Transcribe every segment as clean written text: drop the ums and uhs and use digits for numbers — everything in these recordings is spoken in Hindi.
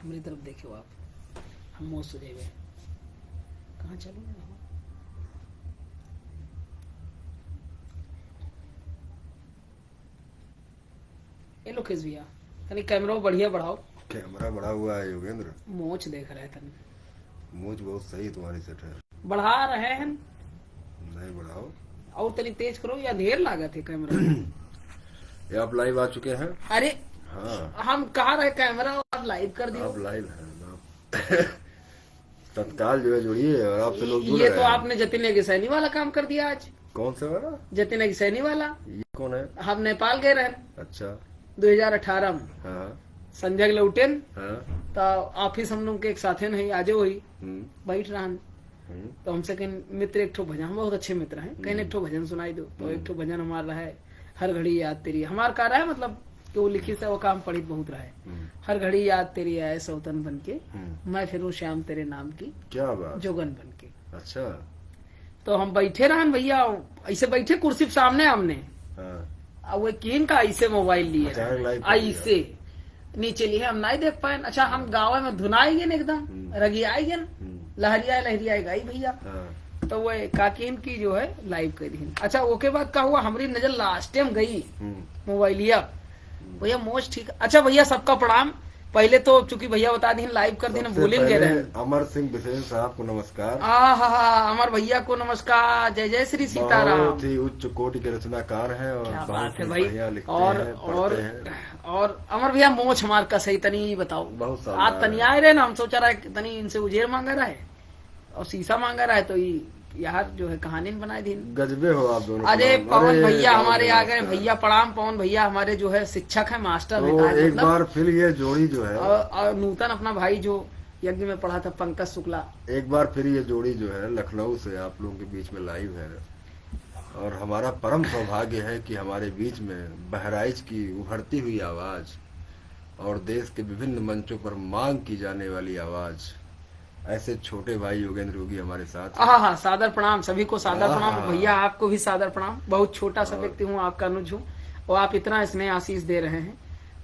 हमारी तरफ देखो आप, हम मुँह सुधे हुए कहाँ चलो ना। ये लो खिस भैया तनी कैमरा बढ़िया बढ़ाओ। कैमरा बड़ा हुआ है योगेंद्र। मोच देख रहे तनी, मूछ बहुत सही तुम्हारी सेट है। बढ़ा रहे हैं। नहीं बढ़ाओ और तनी तेज करो या ढेर लागत है कैमरा। ये आप लाइव आ चुके हैं। अरे हाँ हम कहा रहे कैमरा आप लाइव कर दियो। आप लाइव हैं आप तत्काल जो है जुड़िए और आपसे लोग जुड़ ये रहे तो हैं। आपने जतिन गिसैनी वाला काम कर दिया आज। कौन सा वाला? जतिन गिसैनी वाला। ये कौन है? हम नेपाल गए रहे अच्छा 2018 में। हाँ संजय लौटेन हाँ तो ऑफिस हम लोग के एक साथे नहीं आजे हुई हम्म, बैठ रहा हम्म, तो हमसे कहीं मित्र एक ठो भजन, हम बहुत अच्छे मित्र हैं, कहीं एक ठो भजन सुनाई दो। तो एक ठो भजन हमारा है हर घड़ी याद तेरी। हमार का रहा है मतलब कि वो लिखी से वो काम पढ़ित बहुत रहा है। हम्म, हर घड़ी याद तेरी आए सौतन बन के, हम्म। मैं फिर श्याम तेरे नाम की क्या बात। जोगन बन के। अच्छा तो हम बैठे रहन भैया, ऐसे बैठे कुर्सी पे सामने हमने, हाँ अब वो किन का ऐसे मोबाइल लिए अचानक लाइव कर दिया। ऐसे नीचे लिए हम नहीं देख पाए। अच्छा हम गाँव में धुनाई गए एकदम रगी आई गए, लहरिया गई भैया। हाँ तो वो काकीन की जो है लाइव कर दी। अच्छा ओके बाद का हुआ हमारी नजर लास्ट टाइम गई मोबाइलिया भैया मोच ठीक। अच्छा भैया सबका प्रणाम। पहले तो चूंकि भैया बता दी लाइव कर दी सबसे भूल गए पहले रहे। अमर सिंह बिसेन साहब को नमस्कार। हाँ अमर भैया को नमस्कार। जय जय श्री सीताराम। बहुत ही उच्च कोटि के रचनाकार हैं और क्या बहुत बात है ही भाई। बढ़िया लिखते और हैं, पढ़ते हैं। और अमर भैया मोछ मार का सही तनी बताओ। बहुत आज शानदार तनी है। आए रहे ना, हम सोचा रहा है तनी इनसे उजेर मांगा रहा है और शीशा मांगा रहा है तो यार जो है कहानी बनाई दी। गजबे हो आप दोनों। अरे पवन भैया बहुत हमारे आ गए। नमस्कार। भैया प्रणाम। पवन भैया हमारे जो है शिक्षक है, मास्टर तो है एक बार फिर ये जोड़ी जो है और नूतन अपना भाई जो यज्ञ में पढ़ा था पंकज शुक्ला। एक बार फिर ये जोड़ी जो है लखनऊ से आप लोगों के बीच में लाइव है और हमारा परम सौभाग्य है कि हमारे बीच में बहराइच की उभरती हुई आवाज और देश के विभिन्न मंचों पर मांग की जाने वाली आवाज ऐसे छोटे भाई योगेंद्र योगी हमारे साथ हैं। हाँ सादर प्रणाम सभी को, सादर प्रणाम भैया आपको भी सादर प्रणाम। बहुत छोटा सा व्यक्ति हूँ, आपका अनुज हूँ और आप इतना स्नेह आशीष दे रहे हैं।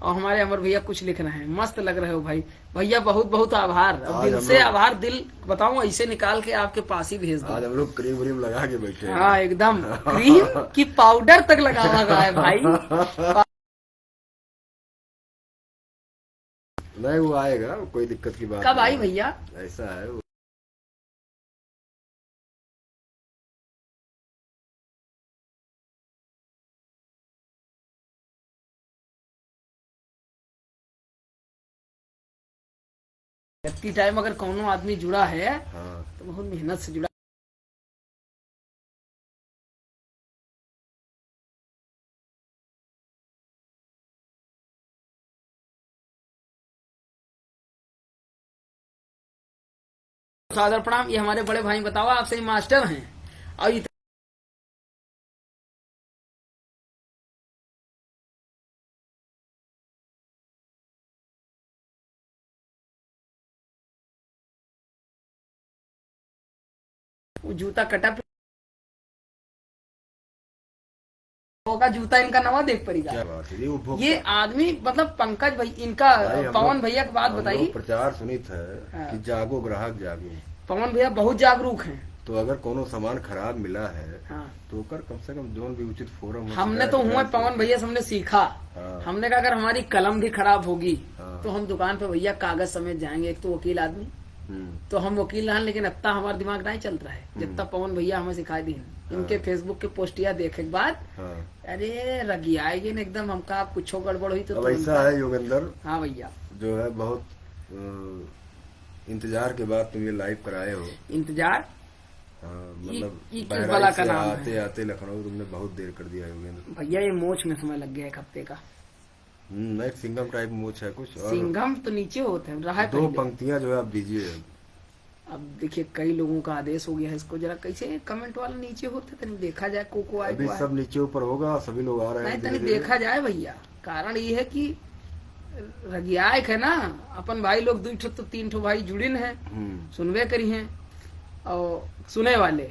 और हमारे अमर भैया कुछ लिख रहे हैं, मस्त लग रहे हो भाई। भैया बहुत बहुत आभार, अब दिल से आभार। दिल बताऊं ऐसे निकाल के आपके पास ही भेज दो। आज हम लोग क्रीम व्रीम लगा के बैठे हैं। हाँ एकदम क्रीम की पाउडर तक लगा हुआ है भाई। नहीं वो आएगा, कोई दिक्कत की बात कब नहीं आई है। भैया? ऐसा है वो। इतनी टाइम अगर कोनो आदमी जुड़ा है हाँ तो बहुत मेहनत से जुड़ा। सादर प्रणाम। ये हमारे बड़े भाई बताओ आपसे ही मास्टर हैं और वो जूता कटा होगा, जूता इनका नवा देख पड़ेगा। क्या बात है। ये उपभोक्ता ये आदमी मतलब पंकज भाई इनका भाई हम पवन लोग- भैया की बात हम बताइए। लोग प्रचार सुनित है हाँ। कि जागो ग्राहक जागो। पवन भैया बहुत जागरूक हैं। तो अगर कोनो सामान खराब मिला है हाँ तो ओकर कम से कम जोन भी उचित फोरम हो। हमने तो हुआ पवन भैया से हमने सीखा। हाँ। हमने कहा अगर हमारी कलम भी खराब होगी हाँ। तो हम दुकान पे भैया कागज समेत जाएंगे। एक तो वकील आदमी, हम्म, तो हम वकील हैं लेकिन इतना हमारा दिमाग नहीं चल रहा है जितना पवन भैया हमें सिखा दी। इनके फेसबुक के पोस्टिया देखे के बाद हाँ। अरे रगियाएगी ना एकदम हमका। आप कुछ गड़बड़ हुई तो अब तुरंत- ऐसा है योगेंद्र हाँ भैया जो है बहुत इंतजार के बाद तुम ये लाइव कराए हो। इंतजार। हाँ, मतलब किस बहराइच वाला का से नाम है? आते आते लखनऊ तुमने बहुत देर कर दिया योगेंद्र। भैया ये मोछ में समय लग गया एक हफ्ते का। नहीं सिंगम टाइप मूछ है कुछ और सिंघम तो नीचे होते हैं रहा है दो पहले। पंक्तियां जो है आप दीजिए। अब देखिए कई लोगों का आदेश हो गया है इसको जरा कैसे कमेंट वाला नीचे होते तनी देखा जाए को आए अभी सब नीचे ऊपर होगा, सभी लोग आ रहे नहीं हैं तनी धीरे-धीरे। देखा जाए भैया। कारण ये है कि रगियाक है ना अपन भाई लोग 2 तो 3 भाई जुड़िन है, सुनवे करी हैं और सुने वाले।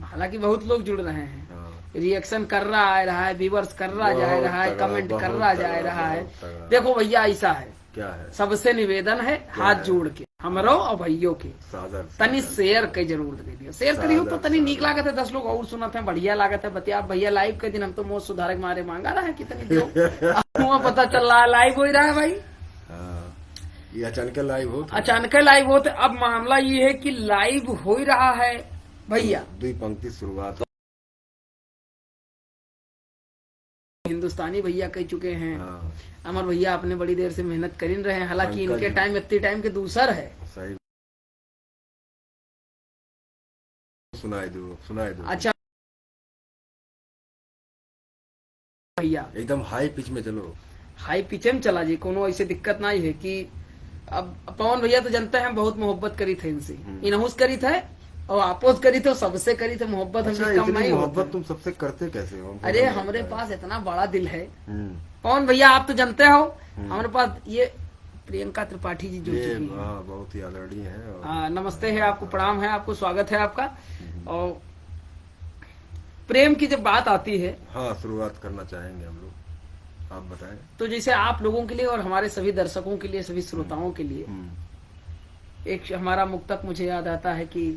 हालांकि बहुत लोग जुड़ रहे हैं, हाँ। रिएक्शन कर रहा है, व्यूवर्स कर रहा जा रहा है, बहुत तगड़ा, कमेंट कर बहुत रहा जा तगड़ा, रहा है। बहुत तगड़ा। देखो भैया ऐसा है क्या है? सबसे निवेदन है हाथ है? जोड़ के हमरो और भैयों के सादर तनी शेयर के जरूर करिए। शेयर करियो तो तनी नीक लागत है, 10 लोग और सुनत है, बढ़िया लागत है। बतिया भैया लाइव के दिन हम तो मोह सुधारक मारे मांगा रहा है कितनी दो पता चल रहा है लाइव हो ही रहा है भाई। हाँ, ये अचानक लाइव हो अचानक लाइव होते। अब मामला ये है कि लाइव हो ही रहा है भैया। दुई पंक्ति शुरुआत। हिंदुस्तानी भैया कह चुके हैं, हाँ, अमर भैया अपने बड़ी देर से मेहनत कर ही रहे हैं, हालांकि अंकल इनके जी। टाइम इतने टाइम के दूसर है। सही सुनाई दो। अच्छा भैया एकदम हाई पिच में चलो। हाई पिचे में चला जी, कोनो ऐसे दिक्कत नहीं है कि अब पवन भैया तो जानते हैं बहुत मोहब्बत करी थे इनसे, इनहुस करी थे और आपोस करी थे, सबसे करी थे मोहब्बत। अच्छा, हमसे कम इतनी नहीं मोहब्बत होती। तुम सबसे करते कैसे हो? हमको अरे नहीं हमारे लगता है। पास इतना बड़ा दिल है हम्म, पवन भैया, आप तो जानते हो। हमारे पास ये प्रियंका त्रिपाठी जी जुड़ ये चुकी हैं। हाँ, बहुत ही आदरणीय है और हाँ, नमस्ते है आपको, प्रणाम है आपको, स्वागत है आपका। और प्रेम की जब बात आती है हाँ, शुरुआत करना चाहेंगे हम लोग, आप बताएं। तो जैसे आप लोगों के लिए और हमारे सभी दर्शकों के लिए, सभी श्रोताओं के लिए एक हमारा मुक्तक मुझे याद आता है कि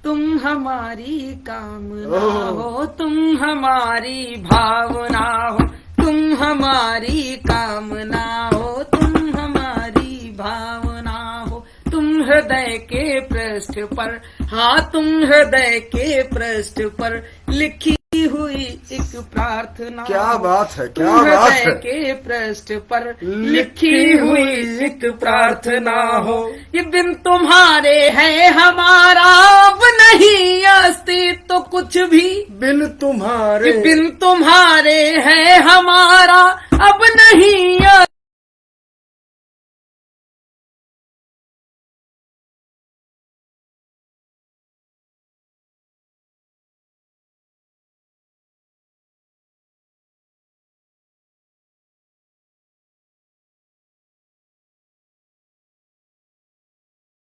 तुम हमारी कामना हो, तुम हमारी भावना हो, तुम हमारी कामना हो, तुम हमारी भावना हो, तुम हृदय के पृष्ठ पर, हाँ तुम हृदय के पृष्ठ पर लिखी हुई एक प्रार्थना। क्या बात है, क्या तुम बात हृदय है। के पृष्ठ पर लिखी हुई एक प्रार्थना हो, ये बिन तुम्हारे है हमारा अब नहीं अस्तित्व तो कुछ भी, बिन तुम्हारे ये बिन तुम्हारे है हमारा अब नहीं अस्तित्व।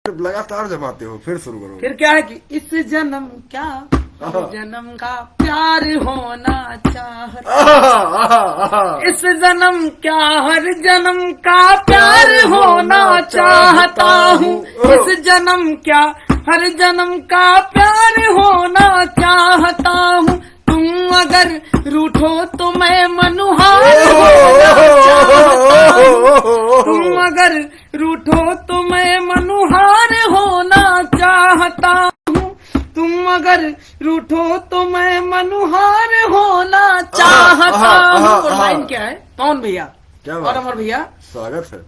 लगातार जमाते हो, फिर शुरू करो। फिर क्या है कि इस जन्म क्या हर जन्म का प्यार होना चाहता, इस जन्म क्या हर जन्म का प्यार होना चाहता हूँ, इस जन्म क्या हर जन्म का प्यार होना चाहता हूँ, तुम अगर रूठो तो मैं मनुहार होना चाहता हूँ, तुम अगर रूठो तो मैं मनुहार होना चाहता हूँ, तुम अगर रूठो तो मैं मनुहार होना चाहता हूँ। और लाइन क्या है कौन भैया क्या और बात अमर भैया? स्वागत है।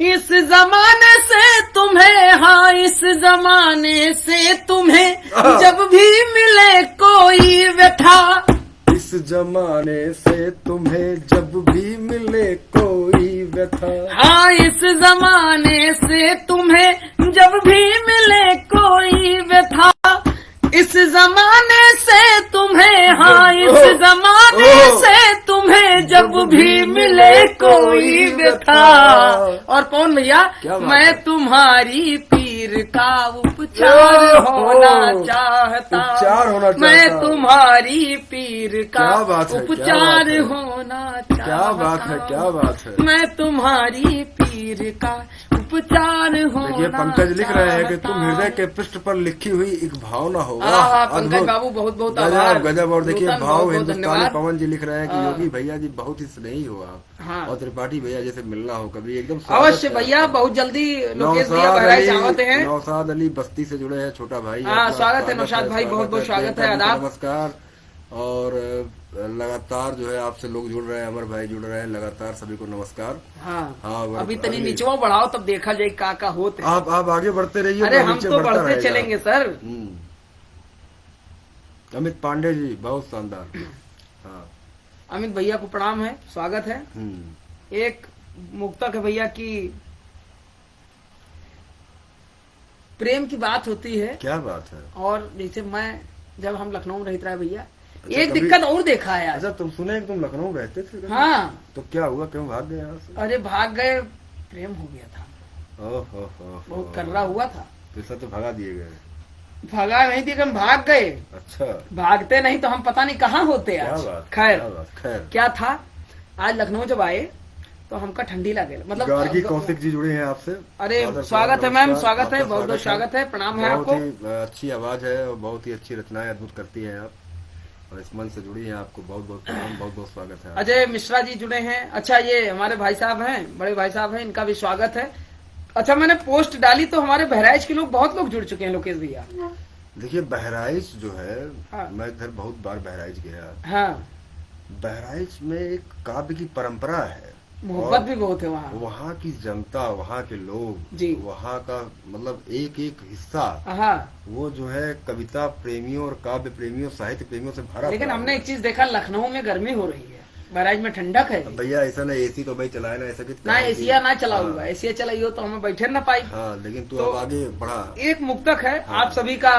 इस जमाने से तुम्हें, हाँ इस जमाने से तुम्हें जब भी मिले कोई व्यथा, इस जमाने से तुम्हें जब भी मिले कोई व्यथा, हाँ इस जमाने से तुम्हें जब भी मिले कोई व्यथा, इस जमाने से तुम्हें, हाँ इस जमाने से तुम्हें जब भी मिले कोई व्यथा। और कौन भैया? क्या बात मैं है? तुम्हारी पीर का उपचार होना चाहता, उपचार होना चाहता। मैं तुम्हारी पीर का क्या बात है, क्या उपचार बात है। होना चाहता, क्या बात है, क्या बात है। मैं तुम्हारी पीर का उपचार होना। देखिए पंकज लिख रहे हैं कि तुम हृदय के पृष्ठ पर लिखी हुई एक भावना हो। हाँ, पंकज बाबू बहुत बहुत आभार, गजब गजब। और देखिए नूतन, भाव बहुत बहुत हिंदुस्तानी धन्यवाद। पवन जी लिख रहे हैं कि हाँ। योगी भैया जी बहुत ही स्नेही हो आप, हाँ। और त्रिपाठी भैया जैसे मिलना हो कभी एकदम स्वागत अवश्य है। भैया, बहुत जल्दी लोकेश भैया नौशाद बहराइच चाहते हैं। नौशाद अली बस्ती से जुड़े हैं, छोटा भाई। हाँ, आपका स्वागत है नौशाद भाई, बहुत बहुत स्वागत है, आदाब। नमस्कार। और लगातार जो है आपसे लोग जुड़ रहे हैं, अमर भाई जुड़ रहे हैं लगातार, सभी को नमस्कार। हाँ, हाँ, अभी तनी नीचवा बढ़ाओ तब देखा जाए का होते। आप आगे बढ़ते रहिए। अरे मैं हम नीचे तो बढ़ता बढ़ते रहेगा। चलेंगे सर। अमित पांडे जी बहुत शानदार। हाँ। अमित भैया को प्रणाम है, स्वागत है। एक मुक्तक है भैया की प्रेम की बात होती है, क्या बात है। और जैसे मैं जब हम लखनऊ में रहता है भैया, अच्छा, एक कभी- दिक्कत और देखा है आज। अच्छा, तुम सुने कि तुम लखनऊ रहते थे कभी? हाँ, तो क्या हुआ, क्यों भाग गए यहाँ से? अरे भाग गए, प्रेम हो गया था, ओहो, बहुत कर्रा हुआ था। पैसा तो भगा दिए गए। भागा नहीं थी, हम भाग गए। अच्छा, भागते नहीं तो हम पता नहीं कहाँ होते क्या आज। बात, खैर क्या बात, खैर। क्या था, आज लखनऊ जब आए तो हमका ठंडी लगे मतलब गार्गी कौशिक जी जुड़े हैं आपसे। अरे सादर स्वागत है नमस्कार, मैम, स्वागत है, आपका बहुत बहुत स्वागत है, प्रणाम है बहुत आपको। ही अच्छी आवाज है और बहुत ही अच्छी रचनाएं अद्भुत करती हैं आप, और इस मन से जुड़ी हैं, आपको बहुत बहुत प्रणाम, बहुत बहुत स्वागत है। अजय मिश्रा जी जुड़े हैं। अच्छा, ये हमारे भाई साहब हैं, बड़े भाई साहब हैं, इनका भी स्वागत है। अच्छा, मैंने पोस्ट डाली तो हमारे बहराइच के लोग, बहुत लोग जुड़ चुके हैं लोकेश भैया। देखिए बहराइच जो है, हाँ। मैं इधर बहुत बार बहराइच गया। हाँ, बहराइच में एक काव्य की परंपरा है, मोहब्बत भी बहुत है वहाँ। वहाँ की जनता, वहाँ के लोग जी। वहाँ का मतलब एक एक हिस्सा हाँ, वो जो है कविता प्रेमियों और काव्य प्रेमियों, साहित्य प्रेमियों से भरा लेकिन पड़ा हमने हुआ एक चीज देखा, लखनऊ में गर्मी हो रही है, बहराइच में ठंडक है। है। भैया ऐसा ना एसी तो भाई चलाए ना, ऐसा कि ना एसिया ना चलाऊंगा, एसिया चलाइयो तो हमें बैठे ना पाई। हाँ, लेकिन तू तो अब आगे बढ़ा। एक मुक्तक है, हाँ। आप सभी का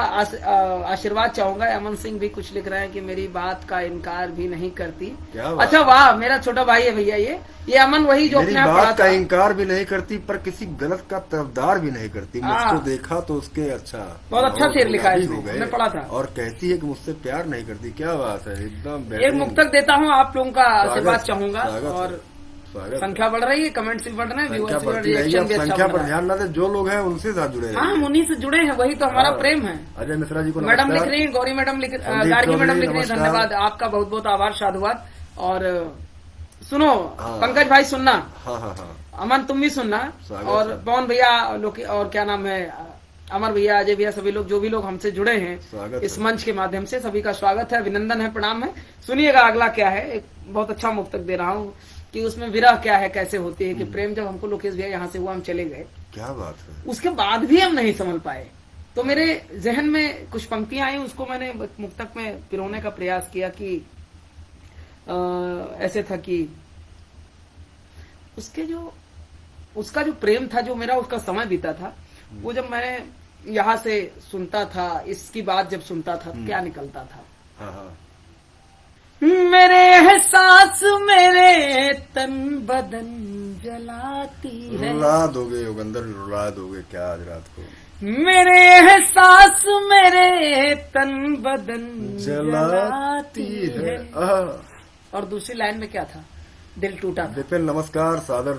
आशीर्वाद चाहूंगा। अमन सिंह भी कुछ लिख रहे हैं कि मेरी बात का इनकार भी नहीं करती। क्या बात अच्छा, वाह, मेरा छोटा भाई है भैया ये अमन वही जो मेरी अपने आप पढ़ा बात का था। इनकार भी नहीं करती, पर किसी गलत का तरफदार भी नहीं करती। हाँ। मुझको देखा तो उसके अच्छा बहुत अच्छा शेर लिखा है गुलाबी इसमें, हो गए, हमने पढ़ा था। और कहती है कि मुझसे प्यार नहीं करती। क्या बात है, एकदम एक बेहतरीन। मुक्तक देता हूँ, आप लोगों का आशीर्वाद स्वागत, चाहूंगा। स्वागत, और स्वागत। संख्या बढ़ रही है, कमेंट्स भी बढ़ रहे हैं, संख्या व्यूअर्स भी, बढ़ती रहेगी, रिएक्शन अब भी अच्छा संख्या बन पर रहा है। ध्यान ना दे, जो लोग हैं उनसे साथ जुड़े हाँ, हम रहिए। उन्हीं से जुड़े हैं, वही तो हमारा हाँ। प्रेम है। अजय मिश्रा जी को मैडम लिख नमस्कार। रही है, गौरी मैडम लिख, संदीप गार्गी चौधरी, मैडम लिख रही है, नमस्कार। धन्यवाद, आपका बहुत बहुत आभार, साधुवाद। और सुनो हाँ। पंकज भाई, सुनना, हाँ हाँ हाँ, अमन तुम भी सुनना, स्वागत और है। पवन भैया, और क्या नाम है, अमर भैया, अजय भैया, सभी लोग, जो भी लोग हमसे जुड़े हैं स्वागत इस है। मंच के माध्यम से, सभी का स्वागत है, अभिनंदन है, प्रणाम है। सुनिएगा अगला क्या है, एक बहुत अच्छा मुक्तक दे रहा हूँ कि उसमें विरह क्या है, कैसे होती है, कि प्रेम जब हमको लोकेश भैया यहाँ से हुआ, हम चले गए, क्या बात है। उसके बाद भी हम नहीं समझ पाए, तो मेरे जहन में कुछ पंक्तियां आई, उसको मैंने मुक्तक में पिरोने का प्रयास किया कि ऐसे था कि उसका जो प्रेम था, जो मेरा उसका समय बीता था, वो जब मैंने यहाँ से सुनता था, इसकी बात जब सुनता था, क्या निकलता था। हाँ हाँ, मेरे एहसास मेरे तन बदन जलाती है, रुला दोगे योगेंद्र, रुला दोगे क्या आज रात को। मेरे एहसास मेरे तन बदन जलाती है। और दूसरी लाइन में क्या था, दिल टूटा था, विपिन नमस्कार, सादर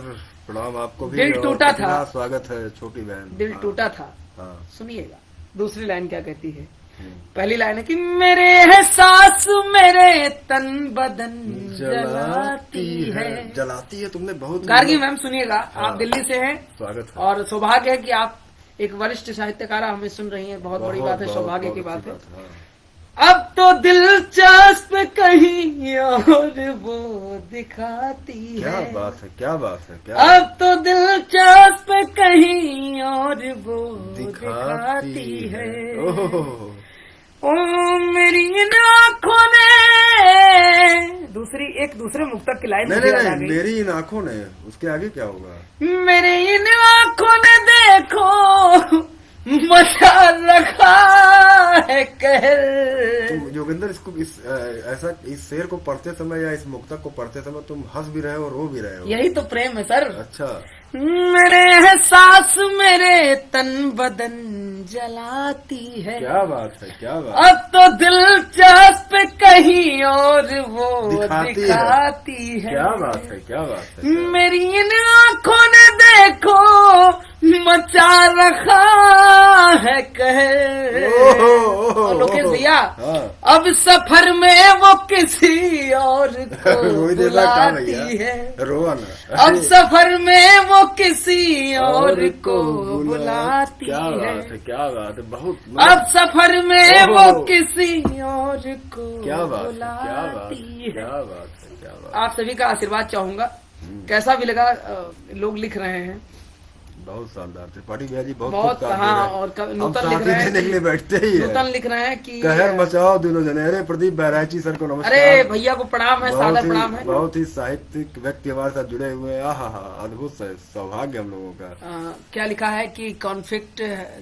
प्रणाम आपको भी। दिल और टूटा कितना था। स्वागत है छोटी बहन। दिल हाँ, टूटा था। हाँ। सुनिएगा दूसरी लाइन क्या कहती है। पहली लाइन है कि मेरे एहसास मेरे तन बदन जलाती है। जलाती है, तुमने बहुत। गार्गी मैम सुनिएगा, हाँ। आप दिल्ली से हैं, स्वागत है। और सौभाग्य है कि आप एक वरिष्ठ साहित्यकार हमें सुन रही हैं, बहुत बड़ी बात है, सौभाग्य की बात है। हाँ। अब तो दिलचस्प कहीं और वो दिखाती क्या है, बात है, क्या बात है, क्या अब तो दिलचस्प कहीं और वो दिखाती दिखाती है। ओह, ओ मेरी इन आँखों ने, दूसरे मुक्तक की लाइन नहीं मुझे याद आ नहीं, गई। मेरी इन आंखों ने, उसके आगे क्या होगा। मेरे इन आँखों ने देखो मचा रखा है कहर। तुम योगेंद्र, इसको ऐसा इस शेर को पढ़ते समय या इस मुक्तक को पढ़ते समय तुम हंस भी रहे हो और रो भी रहे हो। यही तो प्रेम है सर। अच्छा, मेरे एहसास मेरे तन बदन जलाती है, क्या बात है, क्या बात। अब तो दिलचस्प कहीं और वो दिखाती दिखाती है। क्या बात है, क्या बात है। मेरी इन आँखों ने देखो मचा रखा है कहर। और लोकेश भैया, हाँ। अब सफर में वो किसी और को रोई देता काम बुलाती भैया, है, रोआ ना। अब सफर में वो किसी और को बुलाती क्या है, बात है, क्या बात है, बहुत। अब सफर में ओहो। वो किसी और को क्या बात है, क्या बात बुलाती है, है। क्या बात है, क्या बात। आप सभी का आशीर्वाद चाहूंगा। कैसा भी लगा, लोग लिख रहे हैं बहुत शानदार थे पाटिल भैया जी, बहुत बहुत। खूब काम हाँ, दे रहे हैं। और हम नूतन साथ लिख ही रहे हैं देने के लिए बैठते ही है। नूतन लिख रहे हैं कि कहर मचाओ दिनों जने। अरे प्रदीप बहराइची सर को नमस्कार। अरे भैया को प्रणाम है, बहुत सादर ही- प्रणाम है। बहुत ही साहित्यिक व्यक्ति हमारे साथ जुड़े हुए हैं। आहा, अद्भुत सौभाग्य हम लोगों का। क्या लिखा है कि कॉन्फ्लिक्ट,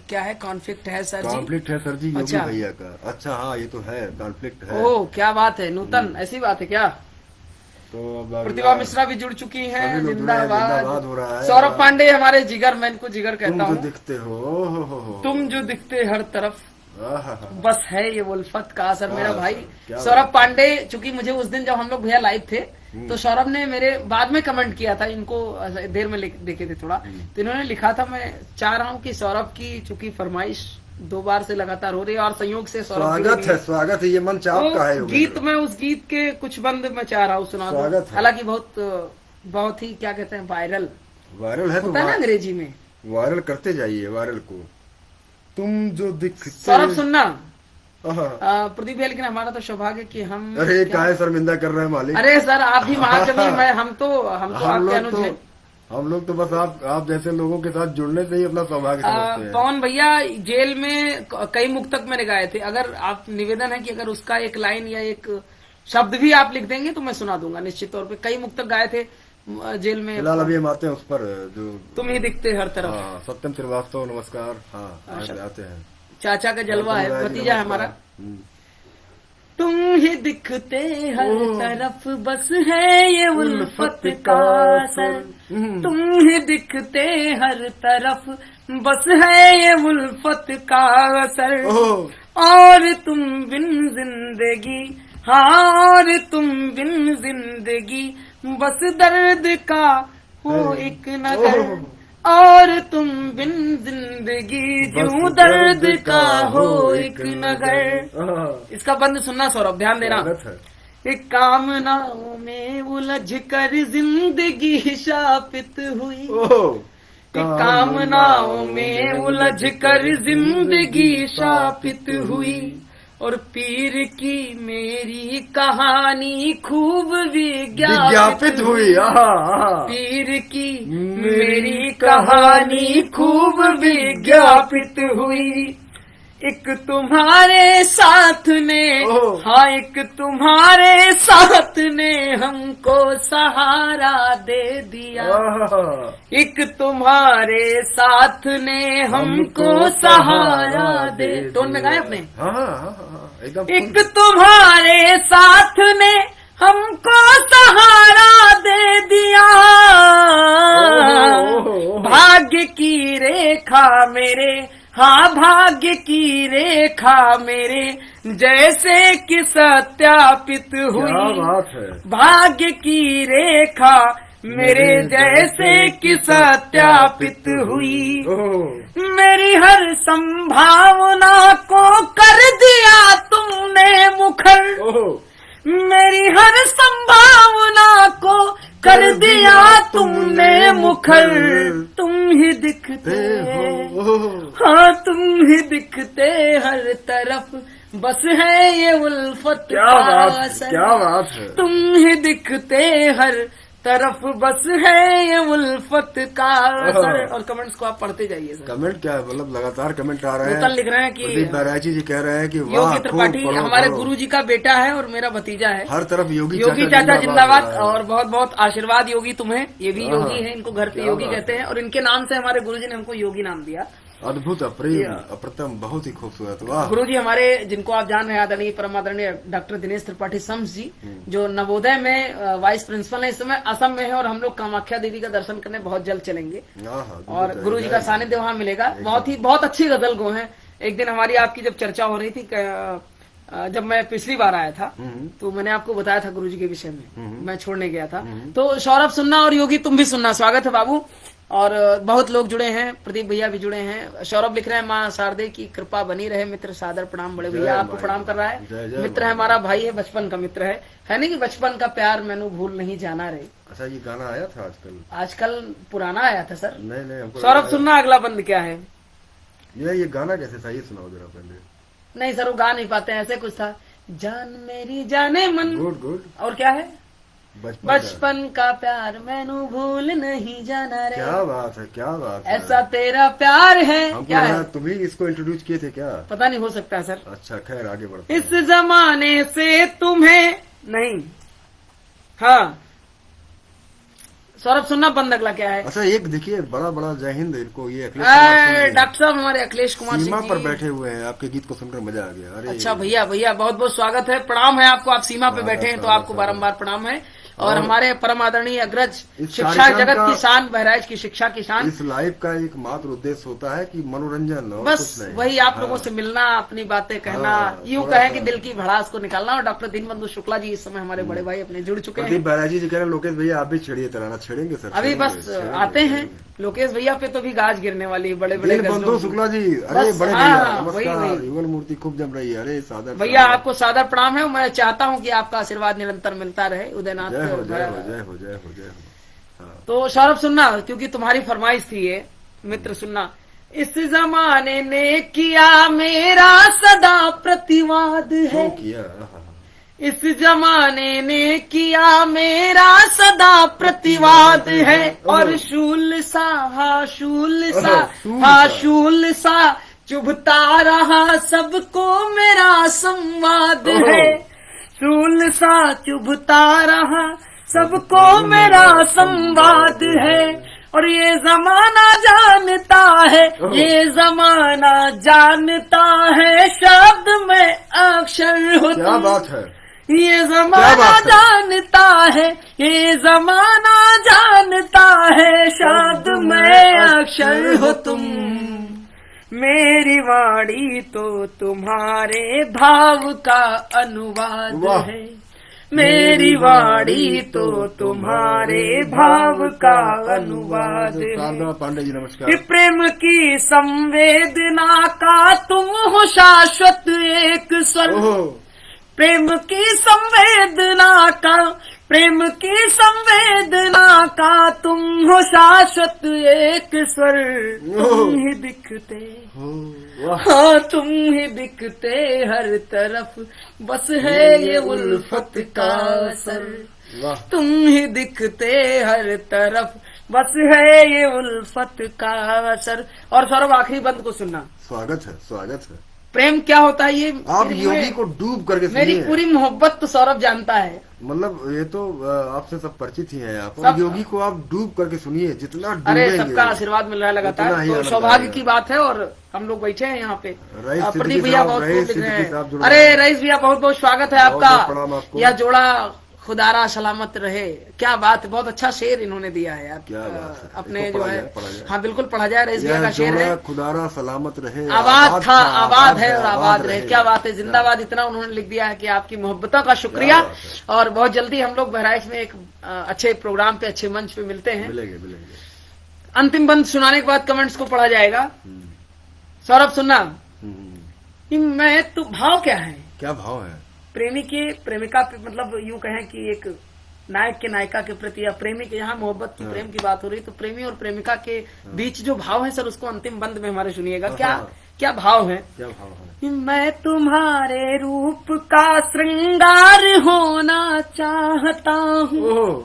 क्या है, कॉन्फ्लिक्ट है सर जी। कॉन्फ्लिक्ट है सर जी, योगी अच्छा। भैया का। अच्छा, हाँ, ये तो है, कॉन्फ्लिक्ट है। ओह, क्या बात है नूतन, ऐसी बात है क्या। तो अब अगला- प्रतिभा मिश्रा भी जुड़ चुकी हैं, सभी लोग जुड़े हैं, जिंदाबाद हो रहा है। सौरभ पांडे हमारे जिगर, मैं इनको जिगर तुम कहता जो हूँ। दिखते हो, हो। तुम जो दिखते हर तरफ, आहा, बस है ये उल्फत का असर। मेरा हाँ, भाई क्या सौरभ बात। पांडे, चूंकि मुझे उस दिन जब हम लोग भैया लाइव थे, तो सौरभ ने मेरे बाद में कमेंट किया था, इनको देर में देखे थे थोड़ा, तो इन्होंने लिखा था, मैं चाह रहा हूँ कि सौरभ की चूंकि फरमाइश 2 बार से लगातार हो रही है और संयोग से सौरभ स्वागत है, ये मंच आपका है। गीत में उस गीत के कुछ बंद मैं चाह रहा हूँ सुना दूं, हालांकि बहुत ही क्या कहते हैं वायरल है, होता है ना अंग्रेजी में, वायरल करते जाइए वायरल को। तुम जो दिखते सौरभ सुनना प्रदीप भैया, लेकिन हमारा तो सौभाग्य कि हम अरे काहे शर्मिंदा कर रहे हैं मालिक। अरे सर आप भी महाकवि, मैं हम तो आपके अनुज हैं। हम लोग तो बस आप जैसे लोगों के साथ जुड़ने से ही अपना सौभाग्य समझते हैं। पवन भैया जेल में कई मुक्तक मैंने गाए थे, अगर आप निवेदन है कि अगर उसका एक लाइन या एक शब्द भी आप लिख देंगे तो मैं सुना दूंगा निश्चित तौर पे। कई मुक्तक गाए थे जेल में। फिलहाल अभी हम आते हैं उस पर जो तुम ही दिखते हर तरफ। सत्यम श्रीवास्तव नमस्कार। हाँ आते हैं, चाचा का जलवा है, भतीजा है हमारा। तुम ही दिखते हर तरफ बस है ये उल्फत का असर, तुम ही दिखते हर तरफ बस है ये उल्फत का असर, और तुम बिन जिंदगी, हाँ और तुम बिन जिंदगी बस दर्द का हो एक नगर, और तुम बिन जिंदगी जो दर्द का हो एक नगर। इसका बंद सुनना सौरभ, ध्यान देना। एक कामनाओं में उलझ कर जिंदगी शापित हुई, कामनाओं में उलझ कर जिंदगी शापित हुई, और पीर की मेरी कहानी खूब विज्ञापित हुई। पीर की मेरी कहानी खूब विज्ञापित हुई, एक तुम्हारे साथ ने, हाँ एक तुम्हारे साथ ने हमको सहारा दे दिया, एक तुम्हारे साथ ने हमको सहारा दे। टोन में गाया आपने? एक तुम्हारे साथ ने हमको सहारा दे दिया, भाग्य की रेखा मेरे, हाँ भाग्य की रेखा मेरे जैसे कि सत्यापित हुई, भाग्य की रेखा मेरे जैसे कि सत्यापित हुई, मेरी हर संभावना को कर दिया तुमने मुखर, मेरी हर संभावना को कर दिया तुमने मुखर, तुम ही दिखते हो, हाँ तुम ही दिखते हर तरफ बस है ये उल्फत का असर। क्या बात है, तुम ही दिखते हर तरफ बस है ये उल्फत का असर। और कमेंट्स को आप पढ़ते जाइए सर। कमेंट क्या है, मतलब लगातार कमेंट आ रहे हैं। कल लिख रहे हैं कि प्रदीप बैरागी जी कह रहे हैं कि योगी त्रिपाठी हमारे गुरु जी का बेटा है और मेरा भतीजा है। हर तरफ योगी चाचा जिंदाबाद, और बहुत बहुत आशीर्वाद योगी तुम्हें। ये भी योगी है, इनको घर पे योगी कहते हैं, और इनके नाम से हमारे गुरु जी ने हमको योगी नाम दिया। अद्भुत, अप्रिय, अप्रतिम, बहुत ही खूबसूरत। वाह। गुरु जी हमारे, जिनको आप जान रहे हैं, आदरणीय परमादरणीय डॉक्टर दिनेश त्रिपाठी सम्स जी, जो नवोदय में वाइस प्रिंसिपल है, इस समय असम में है, और हम लोग कामाख्या देवी का दर्शन करने बहुत जल्द चलेंगे और गुरु जी का सानिध्य वहाँ मिलेगा। बहुत अच्छी गजल गो है। एक दिन हमारी आपकी जब चर्चा हो रही थी, जब मैं पिछली बार आया था, तो मैंने आपको बताया था गुरु जी के विषय में, मैं छोड़ने गया था। तो सौरभ सुनना और योगी तुम भी सुनना। स्वागत है बाबू। और बहुत लोग जुड़े हैं, प्रदीप भैया भी जुड़े हैं। सौरभ लिख रहे हैं, माँ शारदे की कृपा बनी रहे, मित्र सादर प्रणाम। बड़े भैया आपको प्रणाम कर रहा है। मित्र है हमारा, भाई है, बचपन का मित्र है नहीं कि बचपन का प्यार मैनू भूल नहीं जाना रे। अच्छा, ये गाना आया था आजकल पुराना आया था सर। नहीं सौरभ सुनना अगला बंद क्या है। ये गाना कैसे था, ये सुनाओ जरा पहले। नहीं सर, वो गा नहीं पाते, ऐसे कुछ था, जान मेरी जाने मन। गुड। और क्या है, बचपन का प्यार मैनू भूल नहीं जाना रे। क्या बात है, क्या बात है, ऐसा तेरा प्यार है। क्या है, तुम ही इसको इंट्रोड्यूस किए थे क्या? पता नहीं, हो सकता है सर। अच्छा खैर, आगे बढ़ते। इस जमाने से तुम्हें नहीं। हाँ सौरभ सुनना बंद। अगला क्या है? अच्छा, एक देखिए, बड़ा जय हिंद इनको, ये डॉक्टर साहब हमारे अखिलेश कुमार सीमा पर बैठे हुए हैं। आपके गीत को सुनकर मजा आ गया। अरे अच्छा भैया बहुत बहुत स्वागत है, प्रणाम है आपको। आप सीमा पे बैठे हैं तो आपको बारंबार प्रणाम है। और हमारे परम आदरणीय अग्रज इस शिक्षा कार्यक्रम जगत का- की शान, बहराइच की शिक्षा की शान। इस लाइव का एकमात्र उद्देश्य होता है कि मनोरंजन और बस कुछ नहीं। वही आप लोगों हाँ। से मिलना, अपनी बातें कहना, हाँ, यूं थोड़ा कहें सा- कि दिल की भड़ास को निकालना। और डॉक्टर दीनबंधु शुक्ला जी इस समय हमारे बड़े भाई अपने जुड़ चुके हैं। प्रदीप बैराजी जी कह रहे हैं लोकेश भैया आप भी छेड़िए तराना। छेड़ेंगे सर, अभी छेड़ेंगे, बस छेड़ेंगे, आते हैं। छेड़ेंगे। लोकेश भैया पे तो भी गाज गिरने वाली है, बड़े बड़े दीनबंधु गजलों शुक्ला जी, अरे बस, बड़े हाँ, भैया वही, नमस्कार। वही। युगल मूर्ति खूब जम रही है। अरे सादर भैया आपको सादर प्रणाम है। मैं चाहता हूं कि आपका आशीर्वाद निरंतर मिलता रहे उदयनाथ जय हो पे। जय हो जय हो जय हो जय हो। हाँ। तो सौरभ सुनना, क्योंकि तुम्हारी फरमाइश थी ये मित्र, सुनना। इस जमाने ने किया मेरा सदा प्रतिवाद है, क्यों किया? इस जमाने ने किया मेरा सदा प्रतिवाद है। और शूल सा हा शूल सा हा शूल सा चुभता रहा सबको मेरा संवाद है। शूल सा चुभता रहा सबको मेरा संवाद है। और ये जमाना जानता है, ये जमाना जानता है, शब्द में अक्षर हो क्या तुम। बात है? ये जमाना जानता है, ये जमाना जानता है, शब्द में अक्षर हो तुम। मेरी वाणी तो तुम्हारे भाव का अनुवाद वाह। है, मेरी वाणी तो तुम्हारे भाव का अनुवाद है। शारदा पांडे जी नमस्कार। कि प्रेम की संवेदना का तुम हो शाश्वत एक स्वर। ओहो, प्रेम की संवेदना का, प्रेम की संवेदना का तुम हो शाश्वत एक स्वर। तुम ही दिखते, वाह। हाँ तुम ही दिखते हर तरफ, बस है ये उल्फत का असर। वाह। तुम ही दिखते हर तरफ, बस है ये उल्फत का असर। और सौरभ आखिरी बंद को सुनना। स्वागत है, स्वागत है। प्रेम क्या होता है ये आप योगी को डूब करके मेरी सुनिए। पूरी मोहब्बत तो सौरभ जानता है। मतलब ये तो आपसे सब परिचित ही हैं आप। सब- और योगी को आप डूब करके सुनिए, जितना अरे डूबेंगे सबका आशीर्वाद मिल रहा है उतना लगातार, ही तो आनंद सौभाग्य आएगा। की बात है। और हम लोग बैठे हैं यहाँ पे। रईस प्रदीप सिद्दीकी भैया साहब, बहुत रईस खूब लिख रहे सिद्दीकी साहब हैं। जुड़ अरे रहे हैं। रईस भैया बहुत बहुत स्वागत है बहुत बहुत प्रणाम आपका। आपको। यह जोड़ा खुदारा सलामत रहे, क्या बात है। बहुत अच्छा शेर इन्होंने दिया है यार। क्या बात है। अपने इसको जो पढ़ा है, जाए, पढ़ा जाए। हाँ बिल्कुल पढ़ा जाए। रईस भैया यह का शेर जोड़ा है, खुदारा सलामत रहे, आबाद था, आबाद है और आबाद रहे। रहेगा। क्या बात है, जिंदाबाद। इतना उन्होंने लिख दिया है कि आपकी मोहब्बतों का शुक्रिया। क्या बात और बहुत जल्दी हम लोग बहराइच में एक अच्छे प्रोग्राम पे, अच्छे मंच पे मिलते हैं। मिलेंगे मिलेंगे। अंतिम बंद सुनाने के बाद कमेंट्स को पढ़ा जाएगा। हम्म, सौरभ सुनना, हम्म। कि मैं तो भाव क्या है क्या भाव है? प्रेमी के प्रेमिका पे, मतलब यूं कहें कि एक नायक के नायिका के प्रति या प्रेमी के, यहाँ मोहब्बत की प्रेम की बात हो रही, तो प्रेमी और प्रेमिका के बीच जो भाव है सर, उसको अंतिम बंद में हमारे सुनिएगा। क्या क्या भाव है? क्या भाव है? मैं तुम्हारे रूप का श्रृंगार होना चाहता हूँ, ओह,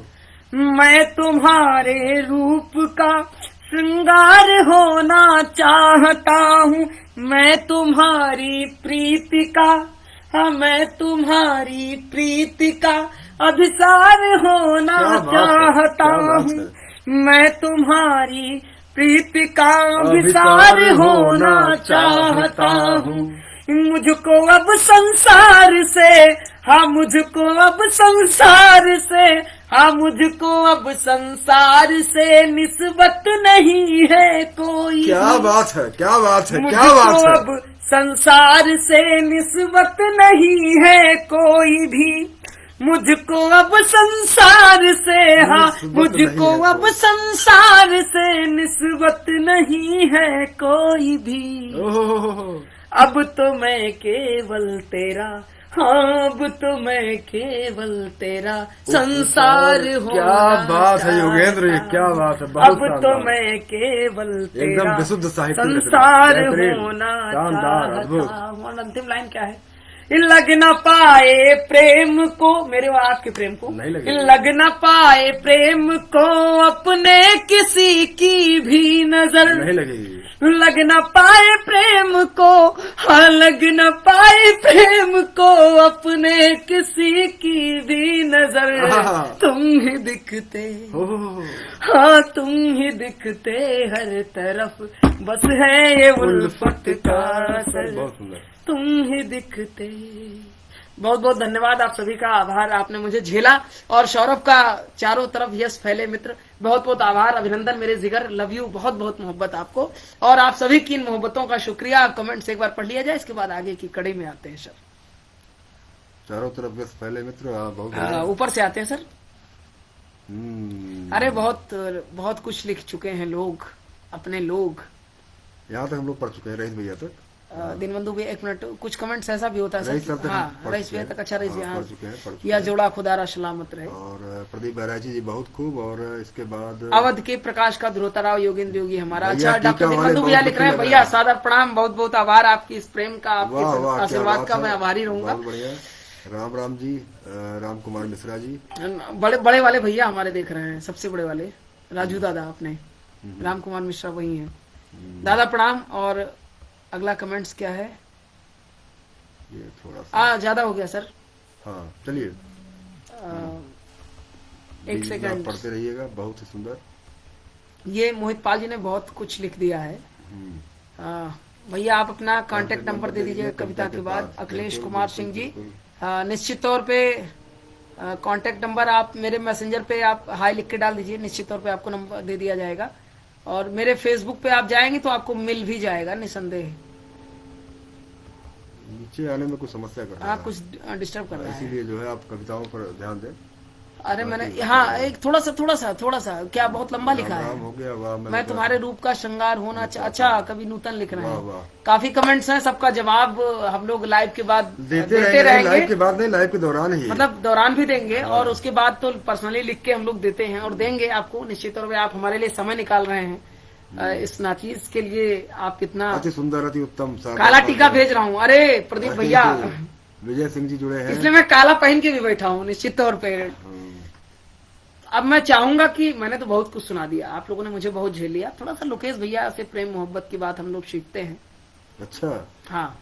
मैं तुम्हारे रूप का श्रृंगार होना चाहता हूँ, मैं तुम्हारी प्रीति का, हाँ मैं तुम्हारी प्रीति का अभिसार होना क्या बात है, चाहता क्या बात हूँ, है। मैं तुम्हारी प्रीति का अभिसार होना चाहता हूँ। मुझको अब संसार से, हाँ मुझको अब संसार से, हाँ मुझको अब संसार से निस्बत नहीं है कोई। क्या बात है, क्या बात है, क्या मुझको बात है। अब संसार से निस्बत नहीं है कोई भी, मुझको अब संसार से, हाँ निस्बत मुझको नहीं है अब कोई। संसार से निस्बत नहीं है कोई भी। ओह, अब तो मैं केवल तेरा, हाँ अब तो मैं केवल तेरा संसार हो। क्या बात है योगेंद्र, ये क्या बात है। बहुत अब तो शानदार। मैं केवल तेरा एकदम विशुद्ध साहित्य लिख रहे हैं। संसार बेहतरीन, होना शानदार, अद्भुत। चाहता हूँ। और अंतिम लाइन क्या है? लग न पाए प्रेम को, मेरे और आपके प्रेम को नहीं लगेगी। लग न पाए प्रेम को अपने किसी की भी नजर, नहीं लगेगी। लग न पाए प्रेम को, हाँ लग न पाए प्रेम को अपने किसी की भी नजर। हाँ। तुम ही दिखते, ओह, हाँ तुम ही दिखते हर तरफ, बस है ये उल्फत का असर। बहुत सुंदर। तुम ही दिखते, बहुत बहुत धन्यवाद, आप सभी का आभार, आपने मुझे झेला। और सौरभ का चारों तरफ यश फैले मित्र, बहुत बहुत आभार, अभिनंदन मेरे जिगर, लव यू, बहुत बहुत मोहब्बत आपको। और आप सभी की इन मोहब्बतों का शुक्रिया। कमेंट्स एक बार पढ़ लिया जाए, इसके बाद आगे की कड़ी में आते हैं सर। चारों तरफ यश फैले मित्र, बहुत ऊपर से आते हैं सर। हम्म। अरे बहुत बहुत कुछ लिख चुके हैं लोग, अपने लोग। यहाँ तक हम लोग पढ़ चुके हैं, रईस भैया तक। दिनबंधु भी, एक मिनट, कुछ कमेंट्स ऐसा भी होता है रईस सर। साहब तक हम हाँ, पढ़ रईस चुके भैया हैं। तक, अच्छा रईस हाँ, यहाँ पढ़ चुके हैं। या जोड़ा खुदारा सलामत रहे। और प्रदीप बहराजी जी बहुत खूब। और इसके बाद अवध के प्रकाश का ध्रुवताराव योगेंद्र योगी हमारा। भैया अच्छा, डॉक्टर टीका वाले दिनबंधु भैया बहुत लिख रहे हैं, दुखी लग भैया रहा है। सादर प्रणाम, बहुत बहुत आभार आपकी इस प्रेम का, वाह वाह, आपके क्या आशीर्वाद बात का है। मैं आभारी रहूंगा। बहुत बढ़िया। राम राम जी, राम कुमार मिश्रा जी, बड़े बड़े वाले भैया हमारे देख रहे हैं, सबसे बड़े वाले राजू दादा अपने, राम कुमार मिश्रा वही हैं। दादा प्रणाम। और अगला कमेंट्स क्या है? ये थोड़ा सा ज्यादा हो गया सर। हाँ चलिए, एक बीच में सेकंड, पढ़ते रहिएगा, बहुत ही सुंदर। ये मोहित पाल जी ने बहुत कुछ लिख दिया है। भैया आप अपना कांटेक्ट नंबर दे दीजिए कविता के बाद। अखिलेश कुमार सिंह जी, निश्चित तौर पे कांटेक्ट नंबर आप मेरे मैसेंजर पे आप हाई लिख के डाल दीजिए, निश्चित तौर पे आपको नंबर दे दिया जाएगा। और मेरे फेसबुक पे आप जाएंगे तो आपको मिल भी जाएगा निसंदेह। नीचे आने में कुछ समस्या कर रहा हाँ, है, कुछ डिस्टर्ब कर रहा है। इसीलिए जो है आप कविताओं पर ध्यान दें। अरे मैंने, हाँ, एक थोड़ा सा क्या बहुत लंबा लिखा राम है। राम हो गया, वाह। मैं तुम्हारे रूप का श्रृंगार होना अच्छा, कभी नूतन लिख रहे वाह हैं। वाह, काफी कमेंट्स हैं, सबका जवाब हम लोग लाइव के बाद देते रहेंगे। लाइव के बाद नहीं, लाइव के दौरान ही, मतलब दौरान भी देंगे। और उसके बाद तो पर्सनली लिख के हम लोग देते हैं और देंगे आपको निश्चित तौर पे। आप हमारे लिए समय निकाल रहे हैं इस नाचीज के लिए, आप कितना अति सुंदर, अति उत्तम। काला टीका भेज रहा हूँ। अरे प्रदीप भैया, विजय सिंह जी जुड़े हैं, इसलिए मैं काला पहन के भी बैठा हूँ निश्चित तौर पे। अब मैं चाहूंगा कि मैंने तो बहुत कुछ सुना दिया, आप लोगों ने मुझे बहुत झेल लिया। थोड़ा सा लोकेश भैया से प्रेम मोहब्बत की बात हम लोग सीखते हैं। अच्छा, हाँ,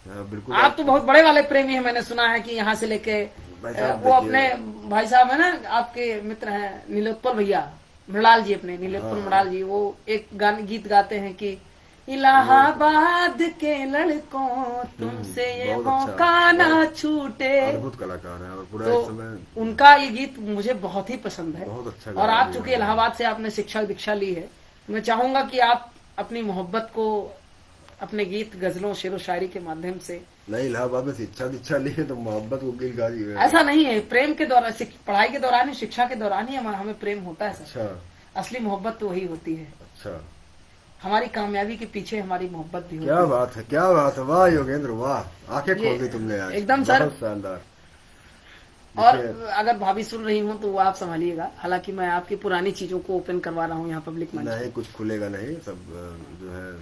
बिल्कुल। आप तो बहुत बड़े वाले प्रेमी हैं, मैंने सुना है कि यहाँ से लेके वो अपने भाई साहब है ना, आपके मित्र हैं नीलोत्पल भैया, मृणाल जी, अपने नीलोत्पल मृणाल जी, वो एक गीत गाते हैं कि इलाहाबाद के लड़कों तुमसे ये मौका ना छूटे। अद्भुत कलाकार है और पूरा तो इस समय उनका ये गीत मुझे बहुत ही पसंद है। बहुत अच्छा। और आप चूंकि इलाहाबाद से आपने शिक्षा दीक्षा ली है, मैं चाहूंगा कि आप अपनी मोहब्बत को अपने गीत, गजलों, शेरो शायरी के माध्यम से। नहीं, इलाहाबाद में शिक्षा दीक्षा ली है तो मोहब्बत को गिल गाजी है। ऐसा नहीं है, प्रेम के दौरान, पढ़ाई के दौरान ही, शिक्षा के दौरान ही हमें प्रेम होता है सर। अच्छा, असली मोहब्बत तो वही होती है। अच्छा, हमारी कामयाबी के पीछे हमारी मोहब्बत भी होती क्या है। बात है, क्या बात है, वाह योगेंद्र, वाह, आंखें खोल दी तुमने आज, एकदम सर। बहुत शानदार। और अगर भाभी सुन रही हूँ तो वो आप संभालिएगा, हालांकि मैं आपकी पुरानी चीजों को ओपन करवा रहा हूँ यहाँ पब्लिक मंच। नहीं, कुछ खुलेगा नहीं, सब जो है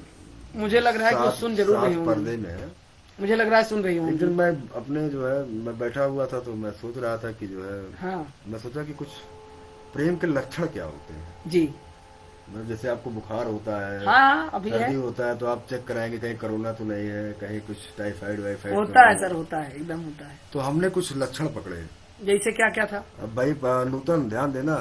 मुझे लग रहा है कि वो सुन जरूर रही हूँ, पर्दे में है। मुझे लग रहा है सुन रही हूँ। एक दिन मैं अपने जो है, मैं बैठा हुआ था तो मैं सोच रहा था कि जो है, हाँ मैं सोचा कि कुछ प्रेम के लक्षण क्या होते हैं जी। मतलब जैसे आपको बुखार होता है, हाँ अभी है, सर्दी होता है तो आप चेक कराएंगे कहीं कोरोना तो नहीं है, कहीं कुछ टाइफाइड वाइफाइड होता है सर, होता है, एकदम होता है। तो हमने कुछ लक्षण पकड़े। जैसे क्या क्या था? अब भाई नूतन ध्यान देना,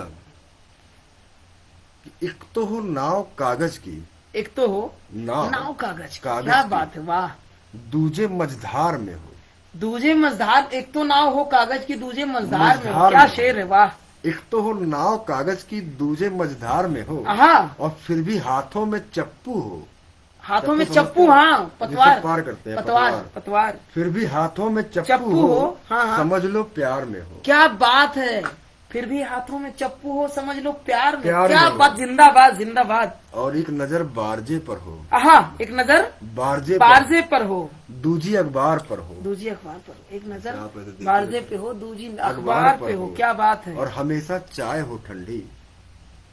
एक तो हो नाव कागज की, एक तो हो नाव कागज, कागज क्या की। बात है, वाह। दूजे मझधार में हो, दूजे मझधार, एक तो नाव हो कागज की, दूजे मझधार में हो, मझधार क्या में। शेर है, वाह। एक तो हो नाव कागज की, दूजे मझधार में हो, हाँ, और फिर भी हाथों में चप्पू हो। हाथों में चप्पू चप्पू, समझते हाँ, जिसे पतवार, पार करते हैं, पतवार। फिर भी हाथों में चप्पू चप्पू हो, हो, हाँ, हाँ। समझ लो प्यार में हो। क्या बात है, फिर भी हाथों में चप्पू हो, समझ लो प्यार में, प्यार क्या में बात, जिंदाबाद जिंदाबाद। और एक नजर बारजे पर हो, हाँ, एक नजर बारजे बारजे पर हो, दूजी अखबार पर हो, दूजी अखबार पर, एक नजर आप ऐसे देखते बारजे रहते पे हो, दूजी अखबार पे हो, क्या बात है। और हमेशा चाय हो ठंडी,